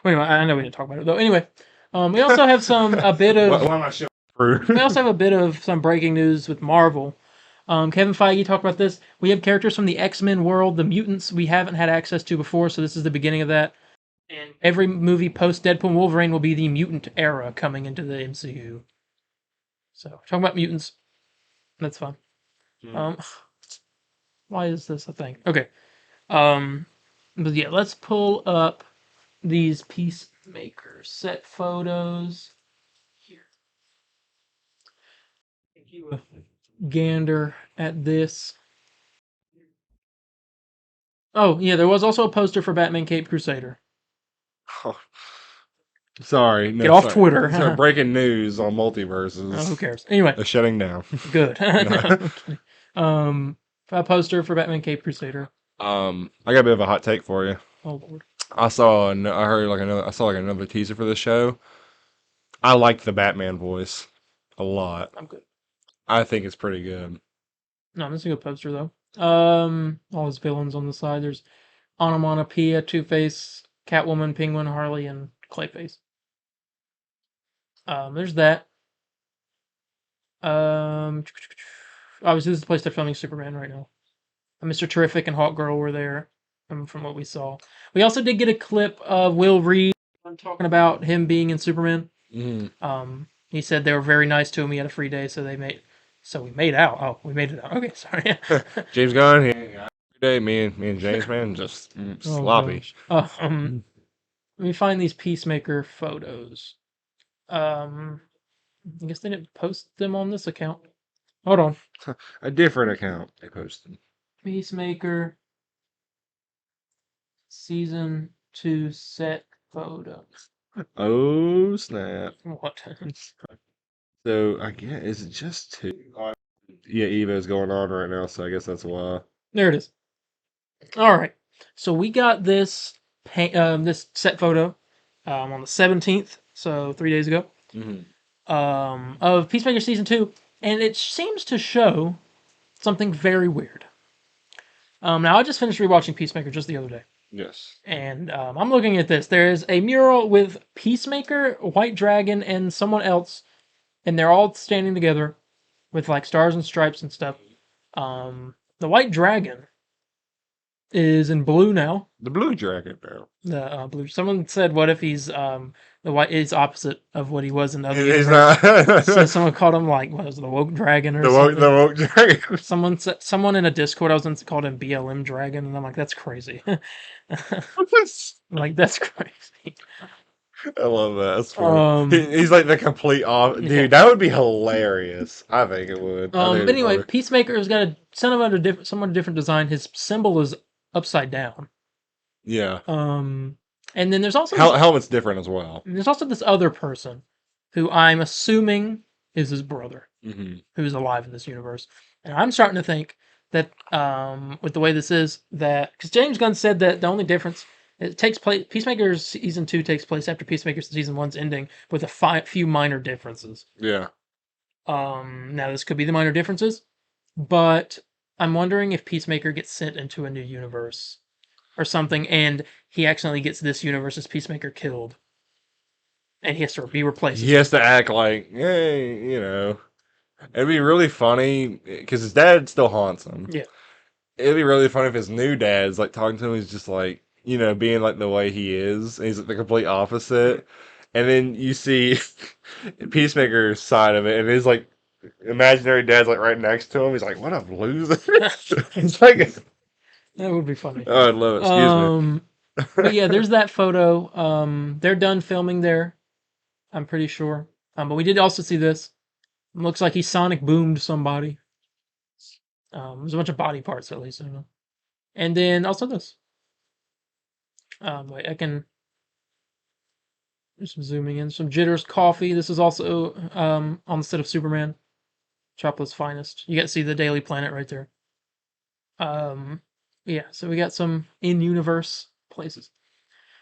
Wait, I know we didn't talk about it though. Anyway, we also have a bit of. Why am I showing proof? We also have a bit of some breaking news with Marvel. Kevin Feige talked about this. We have characters from the X-Men world, the mutants we haven't had access to before, so this is the beginning of that. And every movie post Deadpool and Wolverine will be the mutant era coming into the MCU. So, talking about mutants. That's fun. Why is this a thing? Okay. But yeah, let's pull up these Peacemaker set photos. Here. Give you a gander at this. Oh, yeah, there was also a poster for Batman Cape Crusader. Oh, sorry. Get off Twitter. Sorry, breaking news on multiverses. Oh, who cares? Anyway. They're shutting down. Good. A poster for Batman Cape Crusader. I got a bit of a hot take for you. Oh Lord. I saw another teaser for the show. I liked the Batman voice a lot. I'm good. I think it's pretty good. No, this is a good poster though. All his villains on the side. There's Onomatopoeia, Two-Face, Catwoman, Penguin, Harley, and Clayface. There's that. Obviously, this is the place they're filming Superman right now. Mr. Terrific and Hawkgirl were there, from what we saw. We also did get a clip of Will Reed talking about him being in Superman. Mm-hmm. He said they were very nice to him. He had a free day, so we made out. Oh, we made it out. Okay, sorry. James Gunn, every day, me and James, man, just sloppy. Let me find these Peacemaker photos. I guess they didn't post them on this account. Hold on. A different account they posted. Peacemaker Season 2 set photos. Oh, snap. What? So, I guess, is it just 2? Yeah, Evo's going on right now, so I guess that's why. There it is. All right. So we got this this set photo on the 17th, so 3 days ago, of Peacemaker Season 2, and it seems to show something very weird. Now, I just finished rewatching Peacemaker just the other day. Yes. And I'm looking at this. There's a mural with Peacemaker, White Dragon, and someone else, and they're all standing together with like stars and stripes and stuff. The White Dragon is in blue now. The Blue Dragon, bro. The blue. Someone said, "What if he's the white is opposite of what he was in the other He's universe?" not. So someone called him like, what was it, the woke dragon or something? The woke dragon. Someone in a Discord I was in called him BLM dragon, and I'm like, that's crazy. Like, that's crazy. I love that. That's funny. He's like the complete off. Dude, yeah. That would be hilarious. I think it would. But anyway, Peacemaker's got a somewhat different design. His symbol is upside down. Yeah. And then there's also helmet's different as well. There's also this other person who I'm assuming is his brother, mm-hmm. who's alive in this universe. And I'm starting to think that with the way this is, that because James Gunn said that the only difference it takes place. Peacemaker season 2 takes place after Peacemaker season 1's ending with a few minor differences. Yeah. Now this could be the minor differences, but I'm wondering if Peacemaker gets sent into a new universe or something, and he accidentally gets this universe's Peacemaker killed, and he has to be replaced. He has to act like, hey, it'd be really funny because his dad still haunts him. Yeah. It'd be really funny if his new dad's like talking to him. He's just like, being like the way he is. And he's like the complete opposite. And then you see Peacemaker's side of it, and his like imaginary dad's like right next to him. He's like, "What a loser!" It's like, That would be funny. oh, I'd love it. Excuse me. But yeah, there's that photo. They're done filming there, I'm pretty sure. But we did also see this. It looks like he sonic boomed somebody. There's a bunch of body parts at least. I don't know. And then also this. Wait, I can. There's some zooming in. Some Jitters coffee. This is also on the set of Superman. Chocolate's finest. You get to see the Daily Planet right there. Yeah, so we got some in-universe places.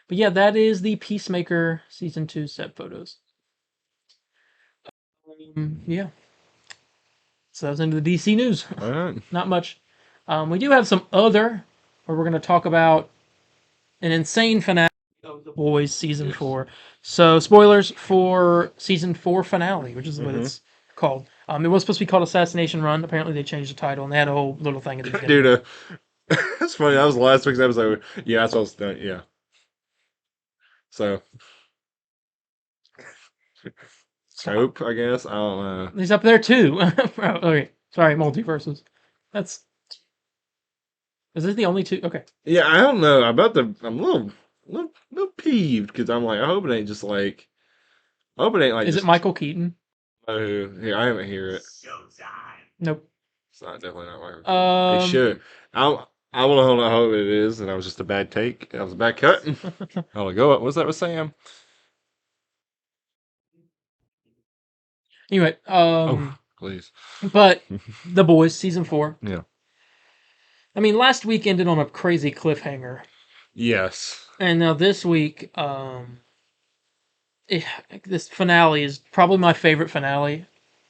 But yeah, that is the Peacemaker Season 2 set photos. Yeah. So that was into the DC news. All right. Not much. We do have some other, where we're going to talk about an insane finale of The Boys Season 4. So, spoilers for Season 4 finale, which is what it's called. It was supposed to be called Assassination Run. Apparently they changed the title, and they had a whole little thing at the beginning. Dude, that's funny. That was last week's episode. Yeah, that's what I was doing. Yeah. So. Hope, I guess. I don't know. He's up there too. Okay. Sorry, multiverses. Is this the only two? Okay. Yeah, I don't know. I'm a little peeved because I'm like, I hope it ain't just like. I hope it ain't like. Is it Michael Keaton? Oh, here I haven't hear it. Nope. It's not definitely not Michael. They should. I will know how it is, and that was just a bad take. That was a bad cut. I'll go. What's that with Sam? Anyway, Please. but The Boys Season 4. Yeah. I mean, last week ended on a crazy cliffhanger. Yes. And now this week, this finale is probably my favorite finale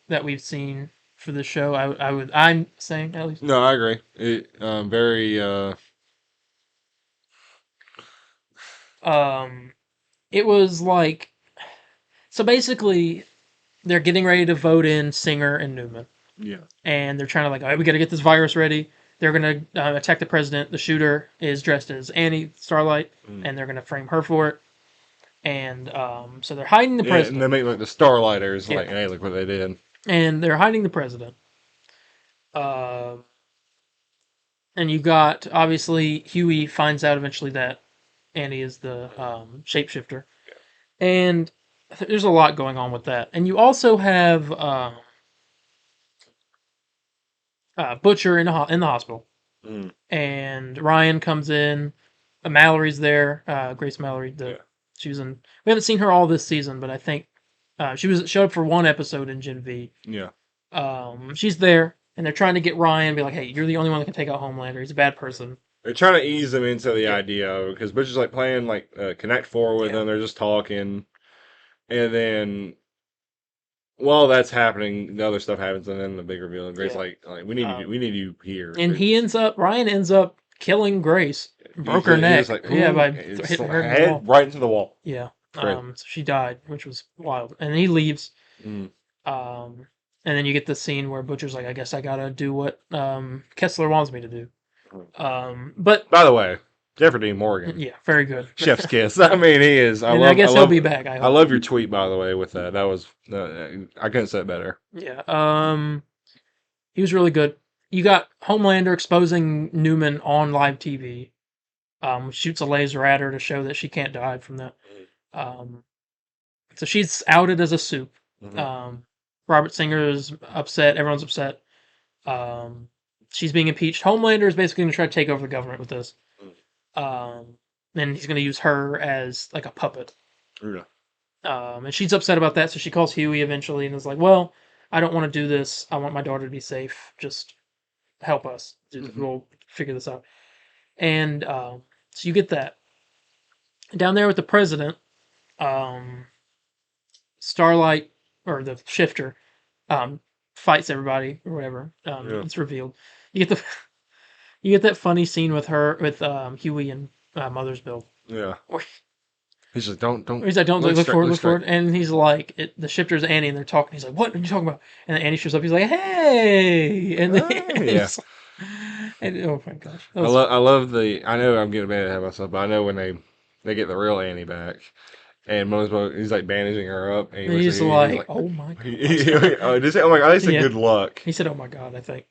that we've seen for the show. I'm saying at least. No, I agree. It very It was like, so basically, they're getting ready to vote in Singer and Newman. Yeah. And they're trying to like, all right, we got to get this virus ready. They're going to attack the president. The shooter is dressed as Annie Starlight, and they're going to frame her for it. And so they're hiding the president. And they make like the Starlighters, like, hey, look what they did. And they're hiding the president. And you got, obviously, Huey finds out eventually that Annie is the shapeshifter. Yeah. And there's a lot going on with that. And you also have Butcher in the hospital. And Ryan comes in. Mallory's there. Grace Mallory. She was in. We haven't seen her all this season, but I think showed up for one episode in Gen V. Yeah. She's there, and they're trying to get Ryan. Be like, hey, you're the only one that can take out Homelander. He's a bad person. They're trying to ease them into the idea because Butcher's like playing like Connect Four with them. They're just talking, and then while that's happening, the other stuff happens, and then the big reveal. And Grace like we need you here. And Ryan ends up killing Grace, broke her neck. Like, by hitting her head right into the wall. Yeah. So she died, which was wild. And he leaves. And then you get the scene where Butcher's like, I guess I gotta do what Kessler wants me to do. But by the way, Jeffrey Dean Morgan. Yeah, very good. Chef's kiss. I mean, he is. I guess he'll be back. I love your tweet, by the way, with that. That was I couldn't say it better. Yeah. He was really good. You got Homelander exposing Newman on live TV. Shoots a laser at her to show that she can't die from that. So she's outed as a soup. Robert Singer is upset. Everyone's upset. She's being impeached. Homelander is basically going to try to take over the government with this. And he's going to use her as like a puppet. Yeah. And she's upset about that, so she calls Huey eventually and is like, well, I don't want to do this. I want my daughter to be safe. Just help us. We'll figure this out. And so you get that. Down there with the president, Starlight, or the Shifter, fights everybody or whatever. It's revealed. You get the you get that funny scene with her with Huey and Mothersville. Yeah. Where He's like, don't. he's like, don't look forward, and he's like, the Shifter's Annie, and they're talking. He's like, what are you talking about? And then Annie shows up. He's like, hey, and then Yeah. and oh my gosh, I love the. I know I'm getting mad at myself, but I know when they get the real Annie back, and Mothersville, he's like bandaging her up, and he's like, oh my god. Oh my god, I said good luck. He said, oh my god, I think.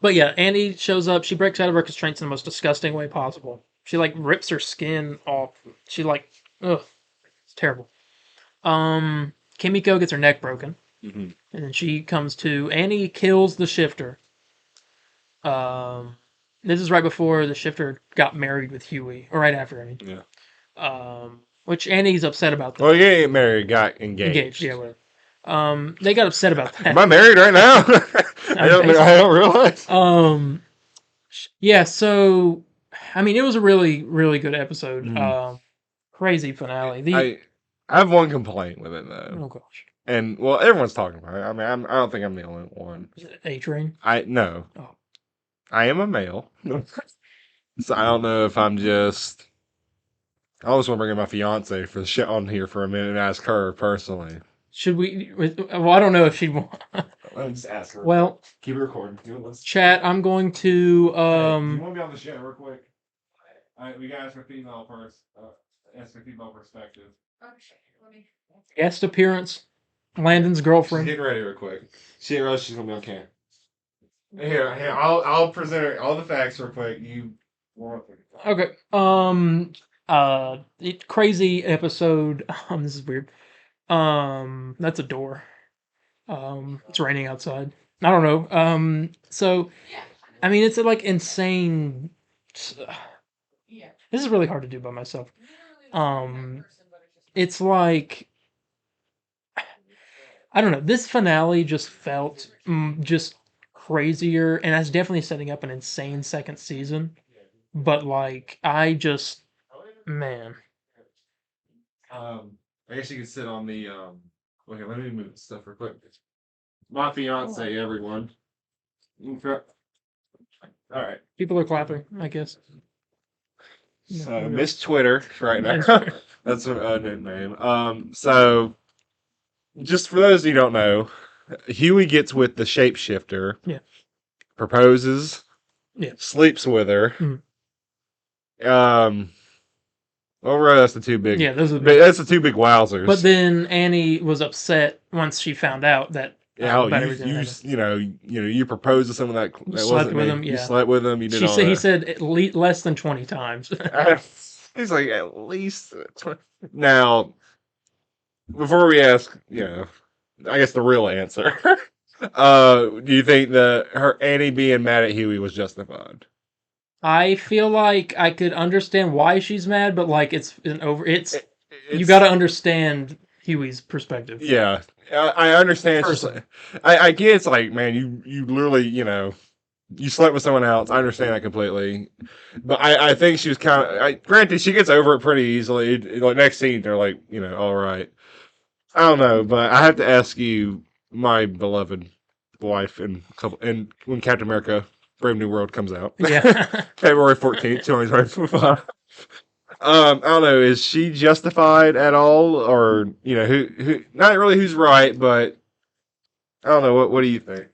But yeah, Annie shows up. She breaks out of her constraints in the most disgusting way possible. She like rips her skin off. She like, ugh, it's terrible. Kimiko gets her neck broken, and then she comes to. Annie kills the Shifter. This is right before the Shifter got married with Huey, or right after. I mean, Yeah. Which Annie's upset about that. Well, you ain't married, got engaged. Yeah, whatever. They got upset about that. Am I married right now? I don't realize. Yeah, so I mean, it was a really, really good episode. Crazy finale. I have one complaint with it though. Oh gosh. And well, everyone's talking about it. I mean, I don't think I'm the only one. Is it A-Train? No. Oh. I am a male, so I don't know if I'm just. I always want to bring in my fiance for the shit on here for a minute and ask her personally. Should we? Well, I don't know if she'd want. Let me just ask her. Well, keep it recording. Chat. I'm going to. You want to be on the show real quick? We got to ask for female first. Ask for female perspective. Guest appearance. Landon's girlfriend. She's getting ready real quick. She didn't realize she's gonna be on camera. Here. I'll present her all the facts real quick. Okay. Crazy episode. This is weird. That's a door. It's raining outside. I don't know. So, I mean, it's like insane. This is really hard to do by myself. It's like, I don't know. This finale just felt just crazier, and that's definitely setting up an insane second season. But like, man. I guess you could sit on the. Okay, let me move stuff real quick. My fiance, everyone. All right. People are clapping, I guess. So Miss Twitter right now. That's a nickname. So just for those who don't know, Huey gets with the shapeshifter. Yeah. Proposes. Yeah. Sleeps with her. Mm-hmm. Overall, that's the two big. Yeah, those are that's the two big wowzers. But then Annie was upset once she found out that. You proposed to someone that slept with him. Yeah. You slept with him. You did. He said at least less than 20 times. He's like at least 20. Now, before we ask, I guess the real answer. Do you think that Annie being mad at Huey was justified? I feel like I could understand why she's mad, but like you got to understand Huey's perspective. Yeah, I understand. I get it's like, man, you literally, you slept with someone else. I understand that completely, but I think she was kind of. Granted, she gets over it pretty easily. Like next scene, they're like, all right. I don't know, but I have to ask you, my beloved wife, and when Captain America: Brave New World comes out, February 14th, 2025. I don't know. Is she justified at all, or who? Not really. Who's right, but I don't know. What do you think?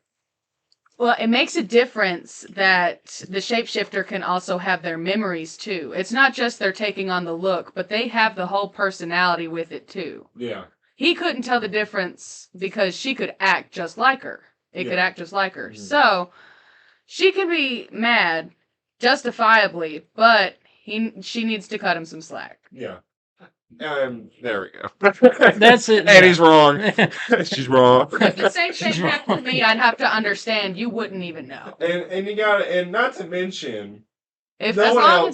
Well, it makes a difference that the shapeshifter can also have their memories too. It's not just they're taking on the look, but they have the whole personality with it too. Yeah. He couldn't tell the difference because she could act just like her. It could act just like her. Mm-hmm. So she can be mad, justifiably, but she needs to cut him some slack. Yeah. There we go. That's it. And he's wrong. She's wrong. If the same thing happened to me, I'd have to understand. You wouldn't even know. And you got and not to mention, as long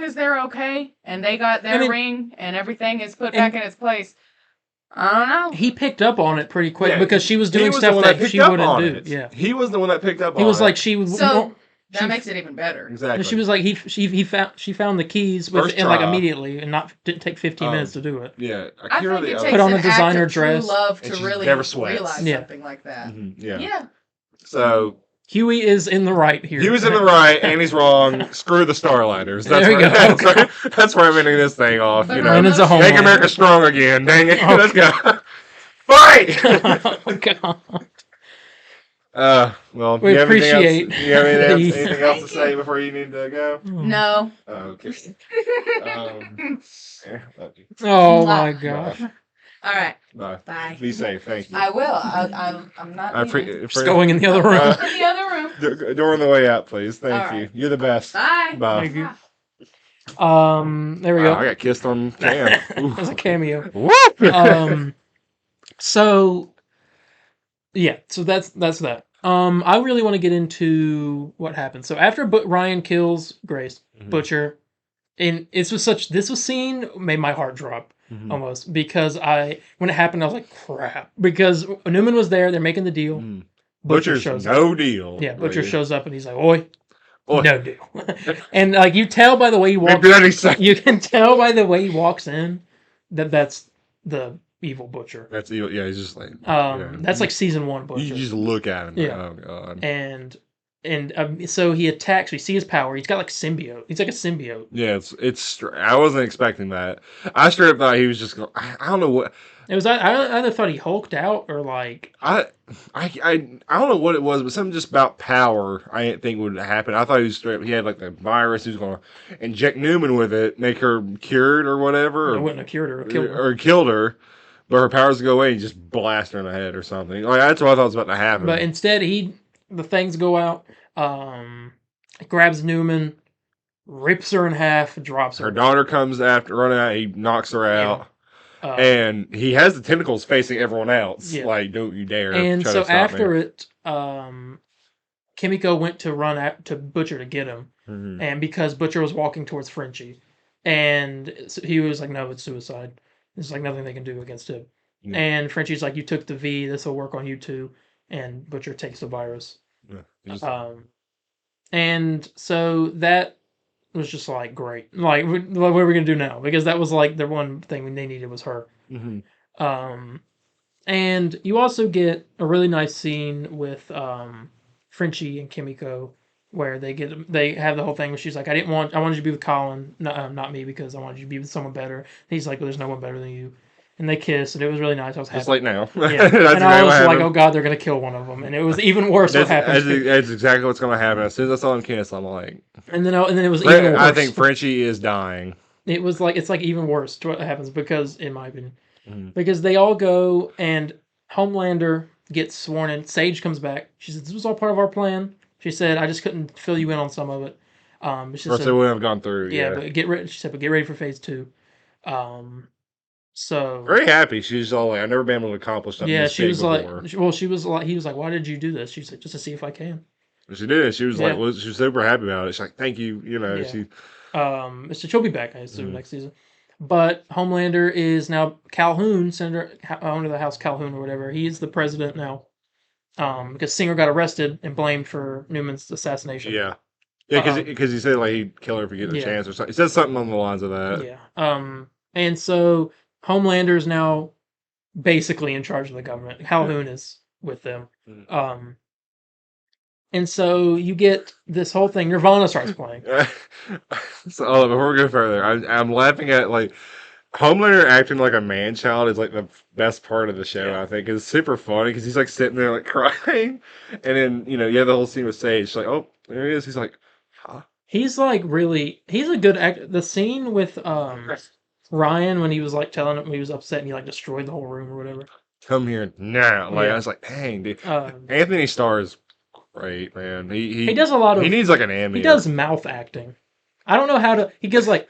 as they're okay and they got their ring and everything is put back in its place, I don't know. He picked up on it pretty quick Yeah, because she was he doing was the stuff one that picked she up wouldn't on do. it. Yeah. He was the one that picked up on it. He was like, she would. So she- that makes it even better. Exactly. She was like she found the keys First and like try. immediately and didn't take 15 minutes to do it. Yeah. I can't think really- it takes Put on an a designer act of true dress, love and to she really never sweats. realize Yeah. something like that. Yeah. Yeah. So Huey is in the right here. he was in the right, and he's wrong. Screw the Starlighters. That's There you where, go. that's where I'm ending this thing off. But You her know, Landon's a emotions- make Homelander. America strong again. Dang it. Oh. Let's go. Fight. Oh, God. Well, We do you have anything appreciate else? Do you have anything, the- anything else to say before you need to go? No. Okay. Yeah, love you. Oh my gosh. All right. Bye. Bye. Be safe. Thank you. I will. I'm not. I leaving. Just going in the other room. In the other room. Door on the way out, please. Thank All you. right. You're the best. Bye. Bye. Thank you. There we go. Wow, I got kissed on cam. That was a cameo. Whoop! So yeah, so that's that. I really want to get into what happened. So after Ryan kills Grace, Mhm. Butcher, and this scene made my heart drop Mhm. almost because when it happened, I was like, crap. Because Newman was there, they're making the deal. Mhm. Butcher Butcher's shows up. no deal. Yeah, Butcher really. shows up and he's like, oi, Oi. no deal. And like you tell by the way he Big walks, bloody son. you can tell by the way he walks in that's the evil Butcher. That's evil. Yeah, he's just like. yeah. That's like season 1 Butcher. You just look at him. Yeah. Like, oh god. And so he attacks. We see his power. He's got like symbiote. He's like a symbiote. Yeah, it's. I wasn't expecting that. I straight up thought he was just going. I don't know what. It was. I either thought he hulked out or like. I don't know what it was, but something just about power I didn't think would happen. I thought he was straight. He had like the virus. He was going to inject Newman with it, make her cured or whatever, I wouldn't have cured her or killed her. or killed her. But her powers go away and just blast her in the head or something. Like that's what I thought was about to happen. But instead, the things go out. Grabs Newman, rips her in half, drops her. Her daughter comes after running out. He knocks her out. And he has the tentacles facing everyone else. Yeah. Like, don't you dare. And try so to stop after me. it, Kimiko went to run to Butcher to get him, Mhm. and because Butcher was walking towards Frenchie, and so he was like, "No, it's suicide. There's like nothing they can do against him." Yeah. And Frenchie's like, "You took the V. This will work on you too." And Butcher takes the virus. Yeah, he just- And so that was just like great. Like, what are we gonna do now? Because that was like the one thing they needed was her. Mhm. And you also get a really nice scene with Frenchie and Kimiko where they have the whole thing where she's like, I wanted you to be with Colin, not me, because I wanted you to be with someone better. And he's like, well, there's no one better than you. And they kiss, and it was really nice. I was happy. Just like now. Yeah. That's And I exactly was what like, happened. oh god, they're gonna kill one of them, and it was even worse what happened. That's exactly what's going to happen. As soon as I saw him kiss, I'm like, And then it was even worse. I think Frenchie is dying. It was like it's like even worse to what happens because, in my opinion, Mhm. because they all go and Homelander gets sworn in. Sage comes back. She said, "This was all part of our plan." She said, "I just couldn't fill you in on some of it." She Or said, so we would have gone through. "Yeah, Yeah. but get ready." She said, "But get ready for phase 2." So Very happy. She's all like, I've never been able to accomplish something. yeah, this she big was before. like, she was like, he was like, "Why did you do this?" She's like, "Just to see if I can." She did. She was Yeah. like, she was super happy about it. She's like, thank you. You know, Yeah. she. So she'll be back, I assume, Mhm. next season. But Homelander is now Calhoun, Senator owner of the House Calhoun or whatever. He's the president now. Because Singer got arrested and blamed for Newman's assassination. Yeah. Yeah, because he said like he'd kill her if he get a Yeah. chance or something. He said something on the lines of that. Yeah. And so Homelander is now basically in charge of the government. Calhoun is with them. Mhm. And so you get this whole thing. Nirvana starts playing. So before we go further, I'm laughing at like Homelander acting like a man child is like the best part of the show. Yeah. I think it's super funny because he's like sitting there like crying, and then you have the whole scene with Sage. She's like, oh, there he is. He's like, huh? He's like he's a good actor. The scene with Ryan when he was like telling him he was upset and he like destroyed the whole room or whatever. Come here now. Like Yeah. I was like, dang, dude. Um, Anthony Starr is great, man. he does a lot of He needs like an Emmy. he does mouth acting. I don't know how to. He goes like.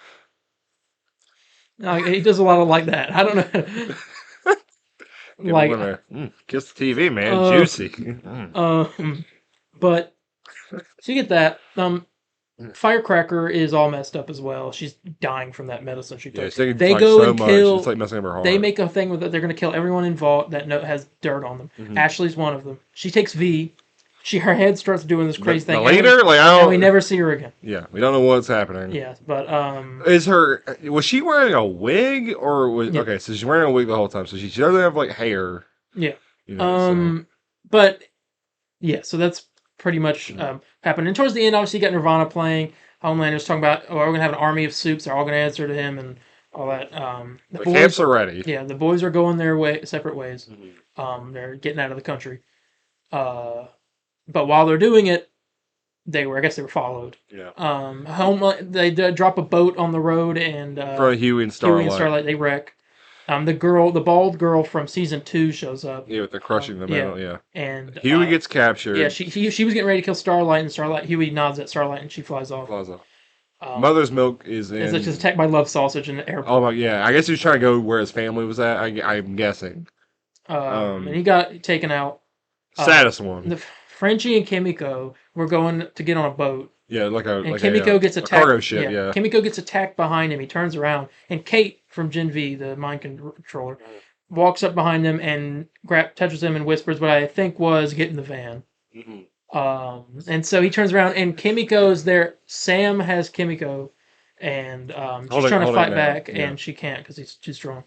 He does a lot of like that. I don't know. Like kiss the TV, man. Juicy. but so you get that. Firecracker is all messed up as well. She's dying from that medicine she took. Yeah, so They like, go so and much. kill. It's like messing up her heart. They make a thing with it. They're going to kill everyone involved that has dirt on them. Mhm. Ashley's one of them. She takes V. Her head starts doing this crazy the thing. leader, like I and don't. we never see her again. Yeah, we don't know what's happening. Yeah, but Was she wearing a wig or was Yeah. okay? So she's wearing a wig the whole time. So she doesn't have like hair. Yeah. You know, But yeah, so that's pretty much happened. And towards the end, obviously, you got Nirvana playing. Homelander's talking about, oh, we're gonna have an army of soups. They're all gonna answer to him and all that. the camps are ready. Yeah, the boys are going their separate ways. They're getting out of the country. But while they're doing it, I guess they were followed. Yeah. They drop a boat on the road and For Huey and Starlight. They wreck. The bald girl from season 2 shows up. Yeah, with the crushing the metal. Yeah. And Huey gets captured. Yeah, she was getting ready to kill Starlight, and Huey nods at Starlight, and she flies off. Mother's Milk is in. It's just attacked by Love Sausage in the airport. Oh my, yeah. I guess he was trying to go where his family was at. I'm guessing. And he got taken out. Saddest one. Frenchie and Kimiko were going to get on a boat. Yeah, and Kimiko gets attacked. A cargo ship, yeah. Kimiko gets attacked behind him. He turns around, and Kate from Gen V, the mind controller, walks up behind him and touches him and whispers what I think was get in the van. Mm-hmm. And so he turns around, and Kimiko's there. Sam has Kimiko, and she's trying to fight back, and she can't because he's too strong.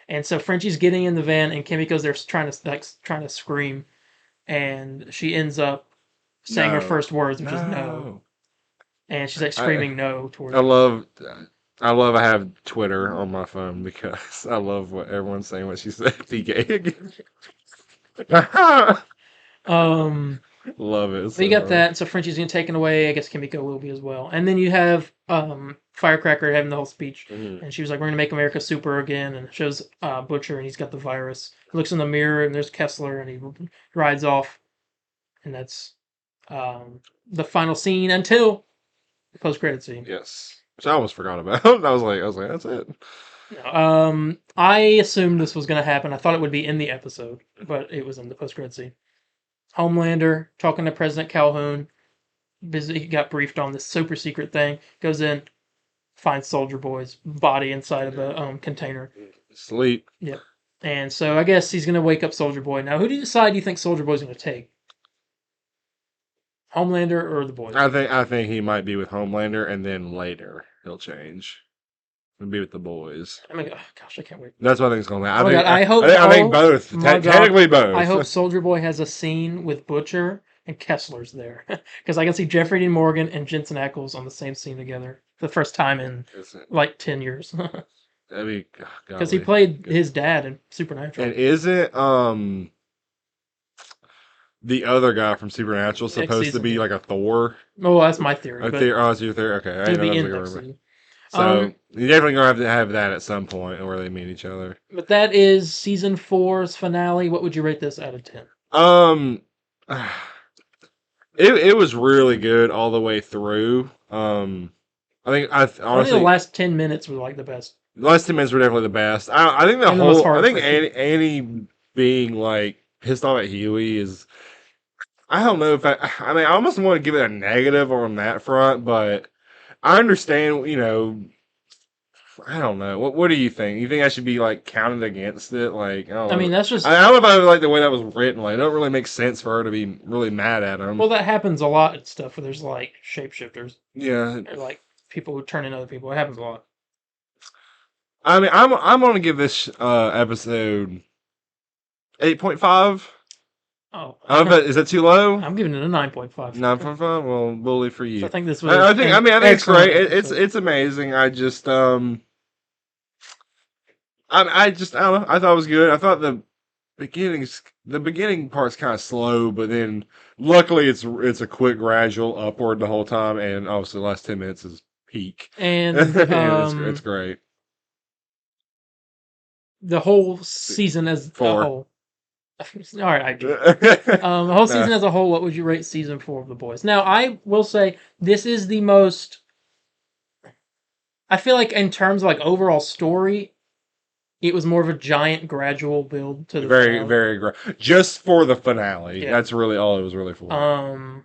And so Frenchie's getting in the van, and Kimiko's there trying to scream, and she ends up saying her first words, which is no. And she's like screaming no towards I love I have Twitter on my phone because I love what everyone's saying when she said PK. Love it. So you got that. So Frenchie's getting taken away. I guess Kimiko will be as well. And then you have Firecracker having the whole speech. And she was like, we're going to make America super again. And shows Butcher, and he's got the virus. He looks in the mirror, and there's Kessler, and he rides off. And that's the final scene until the post-credit scene. Yes. Which I almost forgot about. I was like, that's it. I assumed this was going to happen. I thought it would be in the episode, but it was in the post-credit scene. Homelander talking to President Calhoun. He got briefed on this super secret thing. Goes in, finds Soldier Boy's body inside of a container. Sleep. Yep. And so I guess he's going to wake up Soldier Boy. Now, who do you think Soldier Boy's going to take? Homelander or the boys? I think he might be with Homelander, and then later he'll change and be with the boys. I mean, gosh, I can't wait. That's what I think is going to I happen. think both. Technically both. I hope Soldier Boy has a scene with Butcher and Kessler's there, because I can see Jeffrey Dean Morgan and Jensen Ackles on the same scene together for the first time in like 10 years. That'd be because he played his dad in Supernatural. And isn't the other guy from Supernatural supposed to be like a Thor? Oh, that's my theory. That's your theory? Okay. I be know so you're definitely going to have that at some point where they meet each other. But that is season 4's finale. What would you rate this out of 10? It was really good all the way through. I think honestly the last 10 minutes were like the best. The last 10 minutes were definitely the best. I think Annie being like pissed off at Huey is. I don't know if I almost want to give it a negative on that front, but I understand, I don't know. What do you think? You think I should be like counted against it? Like, I mean, that's just. I don't know if I like the way that was written. Like, it don't really make sense for her to be really mad at him. Well, that happens a lot in stuff where there's like shapeshifters. Yeah. Or like people who turn into other people. It happens a lot. I mean, I'm gonna give this episode 8.5. Oh, is that too low? I'm giving it a 9.5. 9.5. Well, bully for you. So I think this was. I think it's great. It's amazing. I just I don't know. I thought it was good. I thought the beginning part's kind of slow, but then luckily it's a quick gradual upward the whole time, and obviously the last 10 minutes is peak. And it's great. The whole season as 4. a whole. All right, I do. The whole season as a whole, what would you rate season 4 of The Boys? Now, I will say this is the most. I feel like in terms of like overall story, it was more of a giant gradual build to the very finale. Just for the finale. Yeah. That's really all it was really for.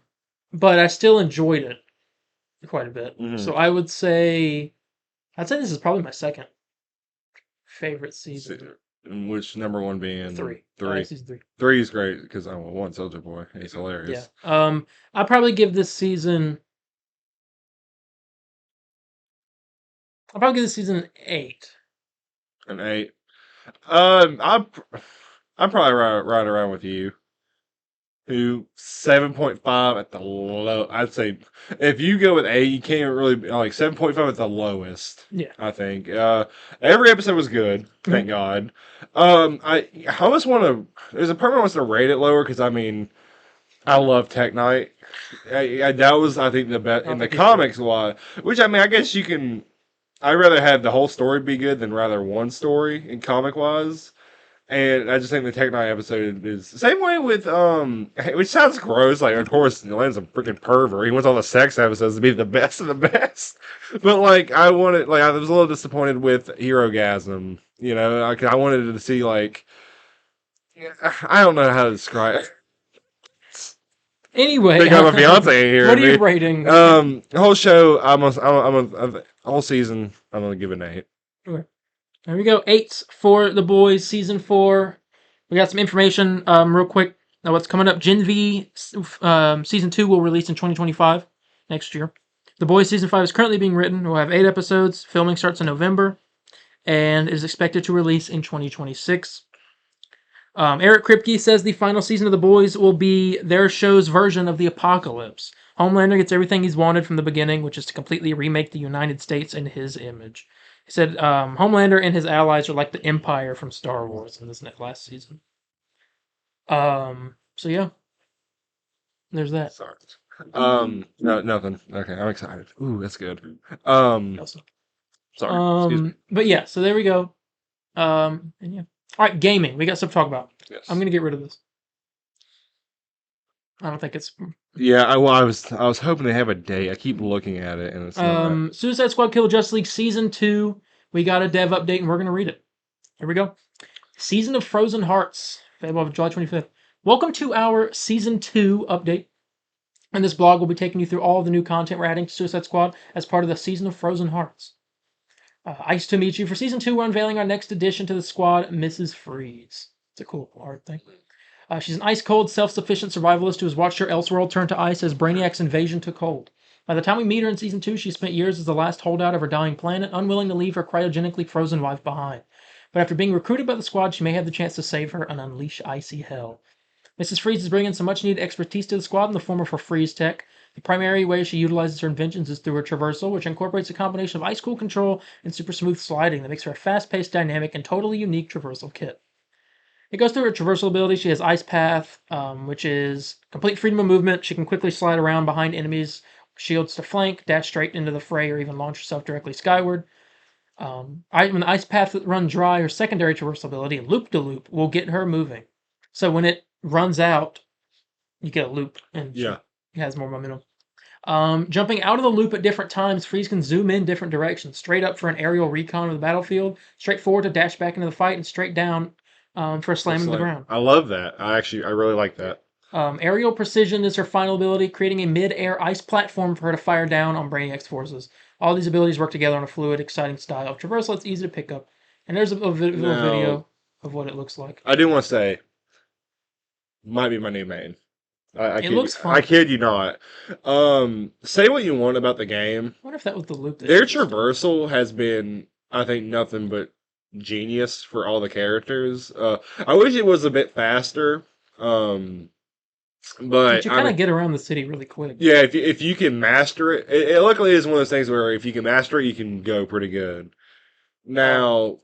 But I still enjoyed it. quite a bit. Mhm. So I'd say this is probably my second favorite season. And which number one being 3. Three. Season 3. 3 is great because I want Soldier Boy. He's hilarious. Yeah. I'd probably give this season. An 8. An 8. I'm probably right around with you. Who 7.5 at the low? I'd say if you go with 8, you can't really like 7.5 at the lowest. Yeah. I think every episode was good. Thank God. I almost want to. There's a part who wants to rate it lower because I mean, I love Tech Knight. That was I think the best in the comics a lot. Which I mean, I guess you can. I'd rather have the whole story be good than rather one story in comic wise. And I just think the Tech Knight episode is the same way with which sounds gross. Like of course Landon's a freaking pervert. He wants all the sex episodes to be the best of the best. But like I was a little disappointed with Hero Gasm. You know, I wanted to see like I don't know how to describe it. Anyway, They got my fiance here. What are you rating? The whole show, whole season, I'm gonna give it an 8. Okay. There we go. 8 for The Boys season 4. We got some information real quick. Now what's coming up? Gen V season 2 will release in 2025 next year. The Boys season 5 is currently being written. We'll have 8 episodes. Filming starts in November and is expected to release in 2026. Eric Kripke says the final season of The Boys will be their show's version of the apocalypse. Homelander gets everything he's wanted from the beginning, which is to completely remake the United States in his image. He said Homelander and his allies are like the Empire from Star Wars in this last season. So yeah. There's that. Sorry. No, nothing. Okay, I'm excited. Ooh, that's good. Also. Sorry. Excuse me. But yeah, so there we go. And yeah. All right, gaming. We got stuff to talk about. Yes. I'm gonna get rid of this. I don't think it's. Yeah, I was hoping they have a date. I keep looking at it, and it's not. Suicide Squad Kill Justice League Season 2. We got a dev update, and we're going to read it. Here we go. Season of Frozen Hearts. Available on July 25th. Welcome to our Season 2 update. In this blog, we'll be taking you through all of the new content we're adding to Suicide Squad as part of the Season of Frozen Hearts. Ice to meet you. For Season 2, we're unveiling our next addition to the squad, Mrs. Freeze. It's a cool art thing. She's an ice-cold, self-sufficient survivalist who has watched her Elseworld turn to ice as Brainiac's invasion took hold. By the time we meet her in Season 2, she spent years as the last holdout of her dying planet, unwilling to leave her cryogenically frozen wife behind. But after being recruited by the squad, she may have the chance to save her and unleash icy hell. Mrs. Freeze is bringing some much-needed expertise to the squad in the form of her freeze tech. The primary way she utilizes her inventions is through her traversal, which incorporates a combination of ice-cool control and super smooth sliding that makes her a fast-paced, dynamic, and totally unique traversal kit. It goes through her traversal ability. She has Ice Path, which is complete freedom of movement. She can quickly slide around behind enemies, shields to flank, dash straight into the fray, or even launch herself directly skyward. When the Ice Path runs dry, her secondary traversal ability, Loop-de-Loop, will get her moving. So when it runs out, you get a loop, and she has more momentum. Jumping out of the loop at different times, Freeze can zoom in different directions. Straight up for an aerial recon of the battlefield, straight forward to dash back into the fight, and straight down for a slam to the ground. I love that. I really like that. Aerial precision is her final ability, creating a mid-air ice platform for her to fire down on Brainiac's forces. All these abilities work together in a fluid, exciting style of traversal. It's easy to pick up. And there's a little video of what it looks like. I do want to say, might be my new main. It looks fun. I kid you not. Say what you want about the game. I wonder if that was the loop. Their traversal has been, I think, nothing but genius for all the characters. I wish it was a bit faster. But you kind of get around the city really quick. Yeah, if you can master it, it luckily is one of those things where if you can master it, you can go pretty good. Now,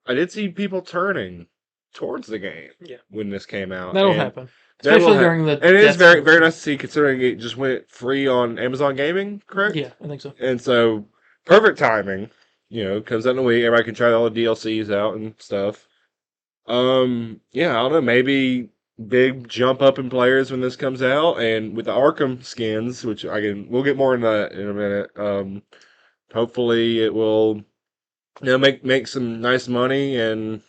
I did see people turning towards the game when this came out. That'll happen. Especially during the... And it is very, very nice to see, considering it just went free on Amazon Gaming, correct? Yeah, I think so. And so, perfect timing. You know, comes out in a week, everybody can try all the DLCs out and stuff. Yeah, I don't know, maybe big jump up in players when this comes out, and with the Arkham skins, which we'll get more into that in a minute. Hopefully it will, make some nice money, and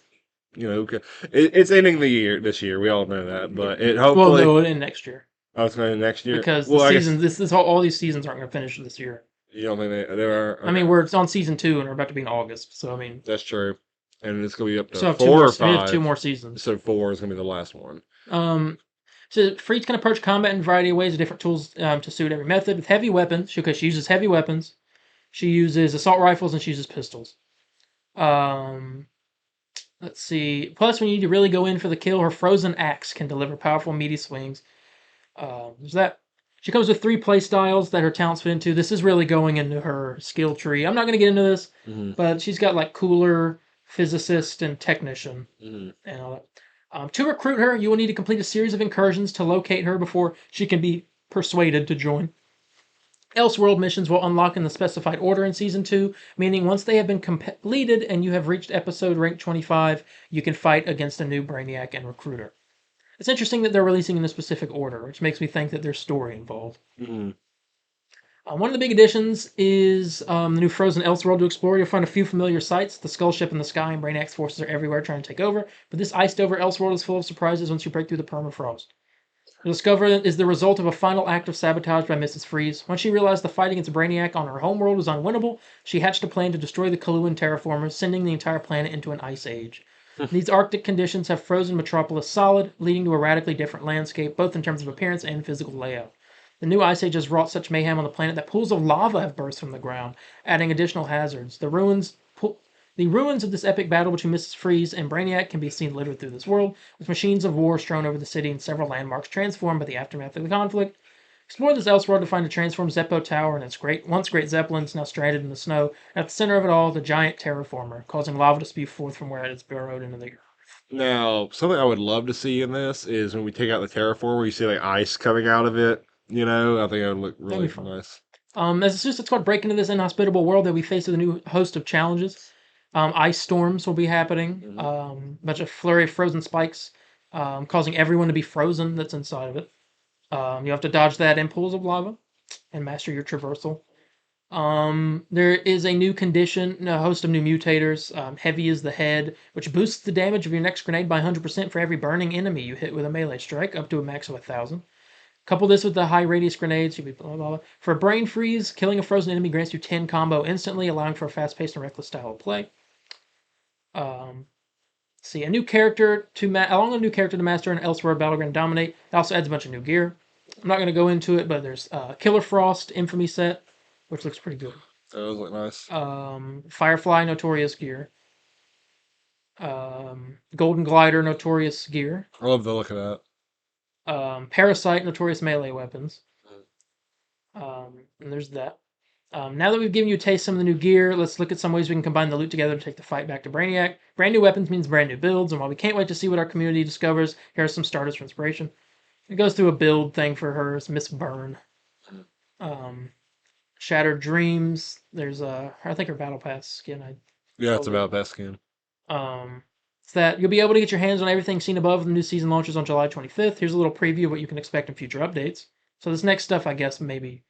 it's ending this year. We all know that, but it hopefully will end next year. Oh, it's going to next year? because Well, the I guess season, this all these seasons aren't going to finish this year. you don't think they are? I mean, we're on season 2 and we're about to be in August, so I mean, That's true. And it's going to be up to so have 4 or we have 5. 2 more seasons. So 4 is going to be the last one. So Freed can approach combat in a variety of ways with different tools to suit every method. With heavy weapons, she uses heavy weapons. She uses assault rifles and she uses pistols. Let's see. Plus, when you need to really go in for the kill, her frozen axe can deliver powerful, meaty swings. There's that. She comes with 3 play styles that her talents fit into. This is really going into her skill tree. I'm not going to get into this, but she's got like cooler, physicist, and technician, and all that. To recruit her, you will need to complete a series of incursions to locate her before she can be persuaded to join. Elseworld missions will unlock in the specified order in Season 2, meaning once they have been completed and you have reached episode rank 25, you can fight against a new Brainiac and recruiter. It's interesting that they're releasing in a specific order, which makes me think that there's story involved. One of the big additions is the new Frozen Elseworld to explore. You'll find a few familiar sights. The Skull Ship in the sky and Brainiac's forces are everywhere trying to take over, but this iced-over Elseworld is full of surprises once you break through the permafrost. The discovery is the result of a final act of sabotage by Mrs. Freeze. Once she realized the fight against Brainiac on her homeworld was unwinnable, she hatched a plan to destroy the Kaluan terraformers, sending the entire planet into an ice age. These Arctic conditions have frozen Metropolis solid, leading to a radically different landscape, both in terms of appearance and physical layout. The new ice age has wrought such mayhem on the planet that pools of lava have burst from the ground, adding additional hazards. The ruins of this epic battle between Mrs. Freeze and Brainiac can be seen littered through this world, with machines of war strewn over the city and several landmarks transformed by the aftermath of the conflict. Explore this Elseworld to find a transformed Zeppo Tower and its once great Zeppelins now stranded in the snow. At the center of it all, the giant terraformer, causing lava to spew forth from where it is burrowed into the earth. Now, something I would love to see in this is when we take out the terraformer, you see like ice coming out of it. You know, I think it would look really nice. As it's called break into this inhospitable world that we face with a new host of challenges. Ice storms will be happening. A bunch of flurry of frozen spikes, causing everyone to be frozen that's inside of it. You have to dodge that in pools of lava and master your traversal. There is a new condition, a host of new mutators. Heavy is the head, which boosts the damage of your next grenade by 100% for every burning enemy you hit with a melee strike, up to a max of 1,000. Couple this with the high radius grenades. You'll be blah, blah, blah. For a brain freeze, killing a frozen enemy grants you 10 combo instantly, allowing for a fast-paced and reckless style of play. See, a new character to master an Elseworld Battleground Dominate. It also adds a bunch of new gear. I'm not going to go into it, but there's Killer Frost Infamy set, which looks pretty good. Those look nice. Firefly Notorious gear. Golden Glider Notorious gear. I love the look of that. Parasite Notorious melee weapons. And there's that. Now that we've given you a taste of some of the new gear, let's look at some ways we can combine the loot together to take the fight back to Brainiac. Brand new weapons means brand new builds, and while we can't wait to see what our community discovers, here are some starters for inspiration. It goes through a build thing for her. It's Miss Byrne. Shattered Dreams. There's I think her Battle Pass skin. Yeah, it's about that skin. It's that you'll be able to get your hands on everything seen above. The new season launches on July 25th. Here's a little preview of what you can expect in future updates. So this next stuff, I guess, maybe...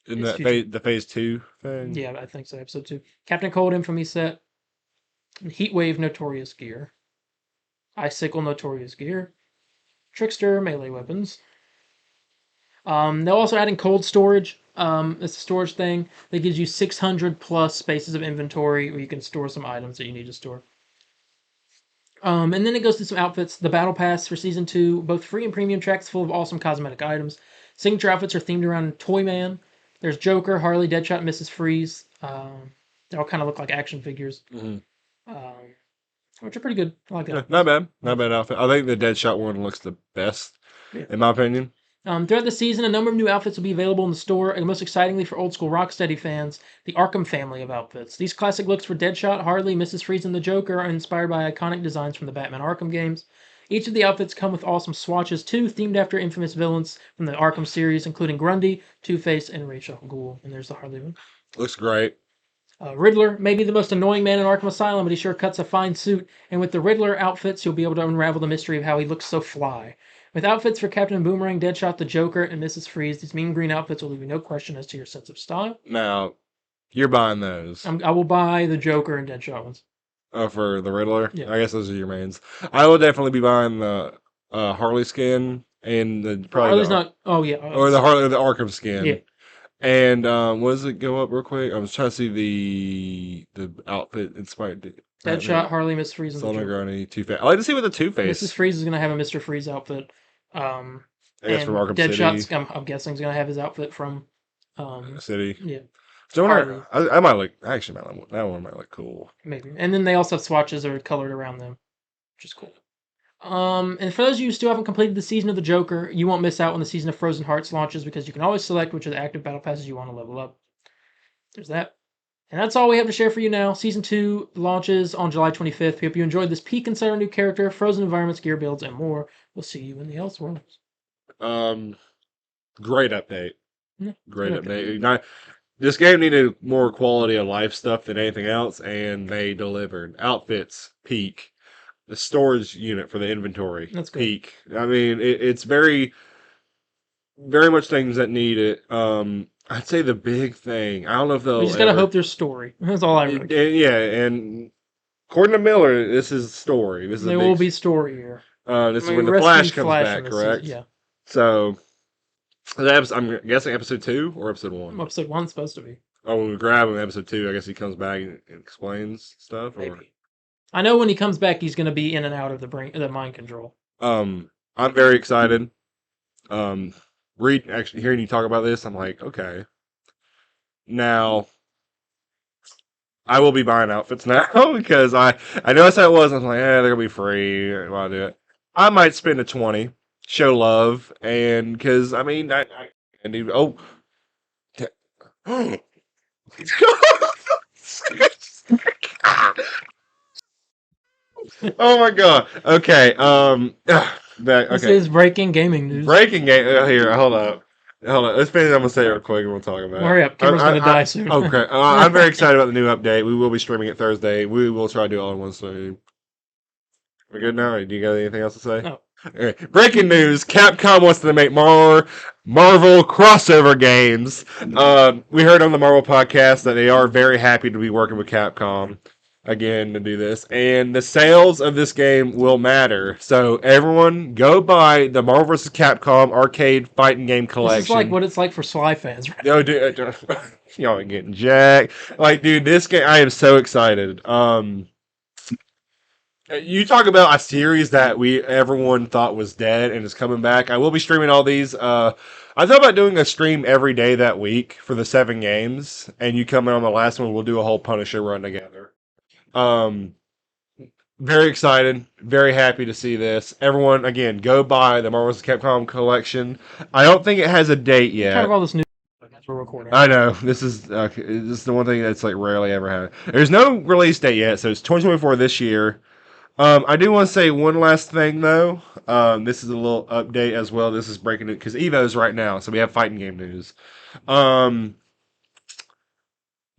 In that the phase 2 thing? Yeah, I think so, episode 2. Captain Cold Infamy set. Heatwave Notorious gear. Icicle Notorious gear. Trickster melee weapons. They'll also add in cold storage. It's a storage thing that gives you 600 plus spaces of inventory where you can store some items that you need to store. And then it goes through some outfits. The Battle Pass for Season 2, both free and premium tracks full of awesome cosmetic items. Signature outfits are themed around Toyman. There's Joker, Harley, Deadshot, and Mrs. Freeze. They all kind of look like action figures. Which are pretty good. I like that. Yeah, not bad. Not bad outfit. I think the Deadshot one looks the best, in my opinion. Throughout the season, a number of new outfits will be available in the store, and most excitingly for old-school Rocksteady fans, the Arkham family of outfits. These classic looks for Deadshot, Harley, Mrs. Freeze, and the Joker are inspired by iconic designs from the Batman Arkham games. Each of the outfits come with awesome swatches, too, themed after infamous villains from the Arkham series, including Grundy, Two-Face, and Ra's al Ghul. And there's the Harley one. Looks great. Riddler may be the most annoying man in Arkham Asylum, but he sure cuts a fine suit, and with the Riddler outfits, you'll be able to unravel the mystery of how he looks so fly. With outfits for Captain Boomerang, Deadshot, the Joker, and Mrs. Freeze, these mean green outfits will leave you no question as to your sense of style. Now, you're buying those. I will buy the Joker and Deadshot ones. Oh, for the Riddler? Yeah. I guess those are your mains. I will definitely be buying the Harley skin and Harley's not. Oh yeah. or the Harley, the Arkham skin. Yeah. And what does it go up real quick? I was trying to see the outfit inspired. Deadshot, Harley, Mr. Freeze, and the Sonic, Joker. Granny, Two-Face. I like to see what the Two-Face. Mrs. Freeze is gonna have a Mr. Freeze outfit. I guess And from Arkham Deadshot's, City. I'm guessing, is gonna have his outfit from. City. Yeah. So Harley. I might look. Actually, that one might look cool. Maybe. And then they also have swatches that are colored around them, which is cool. And for those of you who still haven't completed the Season of the Joker, you won't miss out when the Season of Frozen Hearts launches because you can always select which of the active battle passes you want to level up. There's that. And that's all we have to share for you now. Season 2 launches on July 25th. We hope you enjoyed this peek inside our new character, Frozen environments, gear builds, and more. We'll see you in the Elseworlds. Great update. Yeah, Great good update. This game needed more quality of life stuff than anything else, and they delivered. Outfits, peak. The storage unit for the inventory, That's good. peak. I mean, it's very, very much things that need it. I'd say the big thing. I don't know if they'll. We just gotta hope there's story. That's all I really care. Yeah, and according to Miller, this is story. This is There will be story here. This is when the Flash comes back, in this correct? season, yeah. So, I'm guessing episode 2 or episode 1. Episode 1's supposed to be. Oh, when we grab him in episode 2, I guess he comes back and explains stuff. Or Maybe. I know when he comes back, he's going to be in and out of the mind control. I'm very excited. Actually hearing you talk about this, I'm like, okay. Now, I will be buying outfits now because I know that's how it was. I was like, they're gonna be free. I'll do it. I might spend a 20, show love, and because I mean, I need. Oh. Oh my god. Okay. Back. This Okay. is breaking gaming news. Breaking game. Here, hold up. Let's finish. I'm gonna say it real quick, and we'll talk about it. Hurry up. Kimber's going to die soon. Okay. I'm very excited about the new update. We will be streaming it Thursday. We will try to do it all in one stream. We're good now. Do you got anything else to say? No. Okay. Breaking news: Capcom wants to make more Marvel crossover games. We heard on the Marvel podcast that they are very happy to be working with Capcom again to do this, and the sales of this game will matter. So everyone, go buy the Marvel vs. Capcom arcade fighting game collection. This is like what it's like for Sly fans, right? Yo, dude, y'all are getting jacked. Like, dude, this game, I am so excited. You talk about a series that everyone thought was dead and is coming back. I will be streaming all these. I thought about doing a stream every day that week for the 7 games, and you come in on the last one. We'll do a whole Punisher run together. Very excited, very happy to see this. Everyone, again, go buy the Marvel vs. Capcom collection. I don't think it has a date yet. Kind of all this news as we're recording. I know this is the one thing that's like rarely ever had. There's no release date yet, so it's 2024 this year. I do want to say one last thing though. This is a little update as well. This is breaking it because Evo's right now, so we have fighting game news.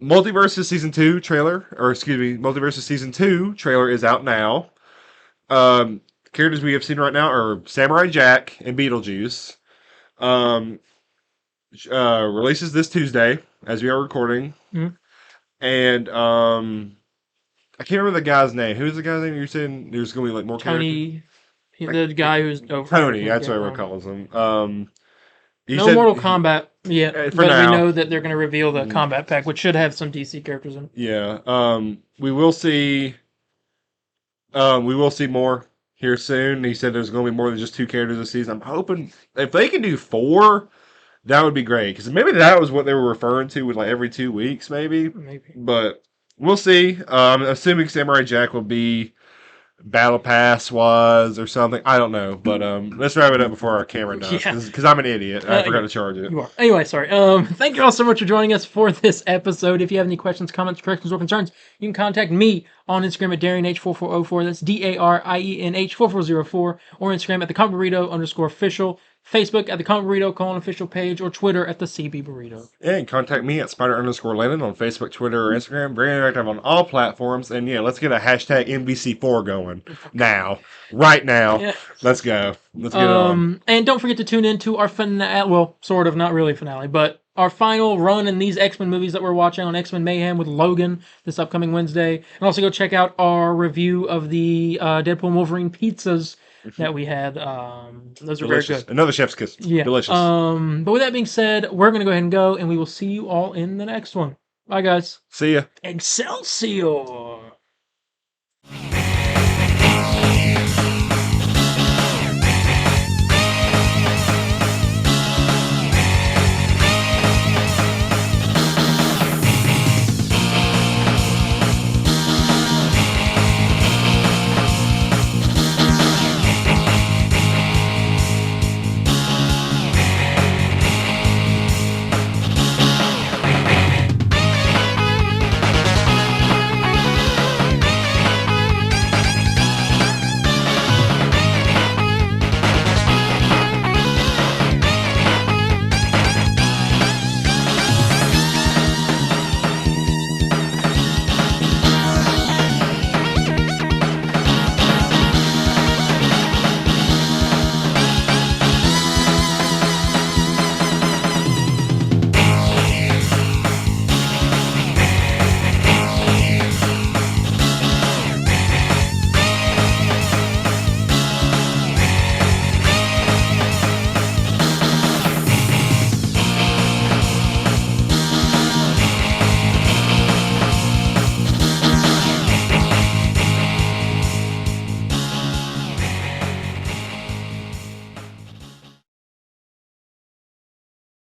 Multiversus Season 2 trailer, Multiversus Season 2 trailer is out now. Characters we have seen right now are Samurai Jack and Beetlejuice. Releases this Tuesday as we are recording. Mm-hmm. And I can't remember the guy's name. Who's the guy's name? You're saying there's going to be like more Tony, the guy who's over. Tony, that's what everyone calls him. No Mortal Kombat yet, but now. we know that they're going to reveal the combat pack, which should have some DC characters in it. Yeah. We will see. We will see more here soon. He said there's going to be more than just 2 characters this season. I'm hoping if they can do 4, that would be great. Because maybe that was what they were referring to with like every 2 weeks, maybe. But we'll see. I'm assuming Samurai Jack will be Battle Pass was or something. I don't know. But let's wrap it up before our camera dies. Because I'm an idiot. I forgot to charge it. You are. Anyway, sorry. Thank you all so much for joining us for this episode. If you have any questions, comments, corrections, or concerns, you can contact me on Instagram at DarienH4404. That's DarienH4404. Or Instagram at @theComicBurrito_official. Facebook at @theComicBurrito official page, or Twitter at @CBBurrito. And contact me at Spider_Landon on Facebook, Twitter, or Instagram. Very interactive on all platforms. And yeah, let's get a hashtag MVC4 going now, right now. Yeah. Let's go. Let's get it on. And don't forget to tune in to our finale. Well, sort of, not really finale, but our final run in these X-Men movies that we're watching on X-Men Mayhem with Logan this upcoming Wednesday. And also go check out our review of the Deadpool and Wolverine pizzas that we had. Those were very Delicious. good. Another chef's kiss. Yeah. Delicious. But with that being said, we're gonna go ahead and go, and we will see you all in the next one. Bye, guys. See ya. Excelsior!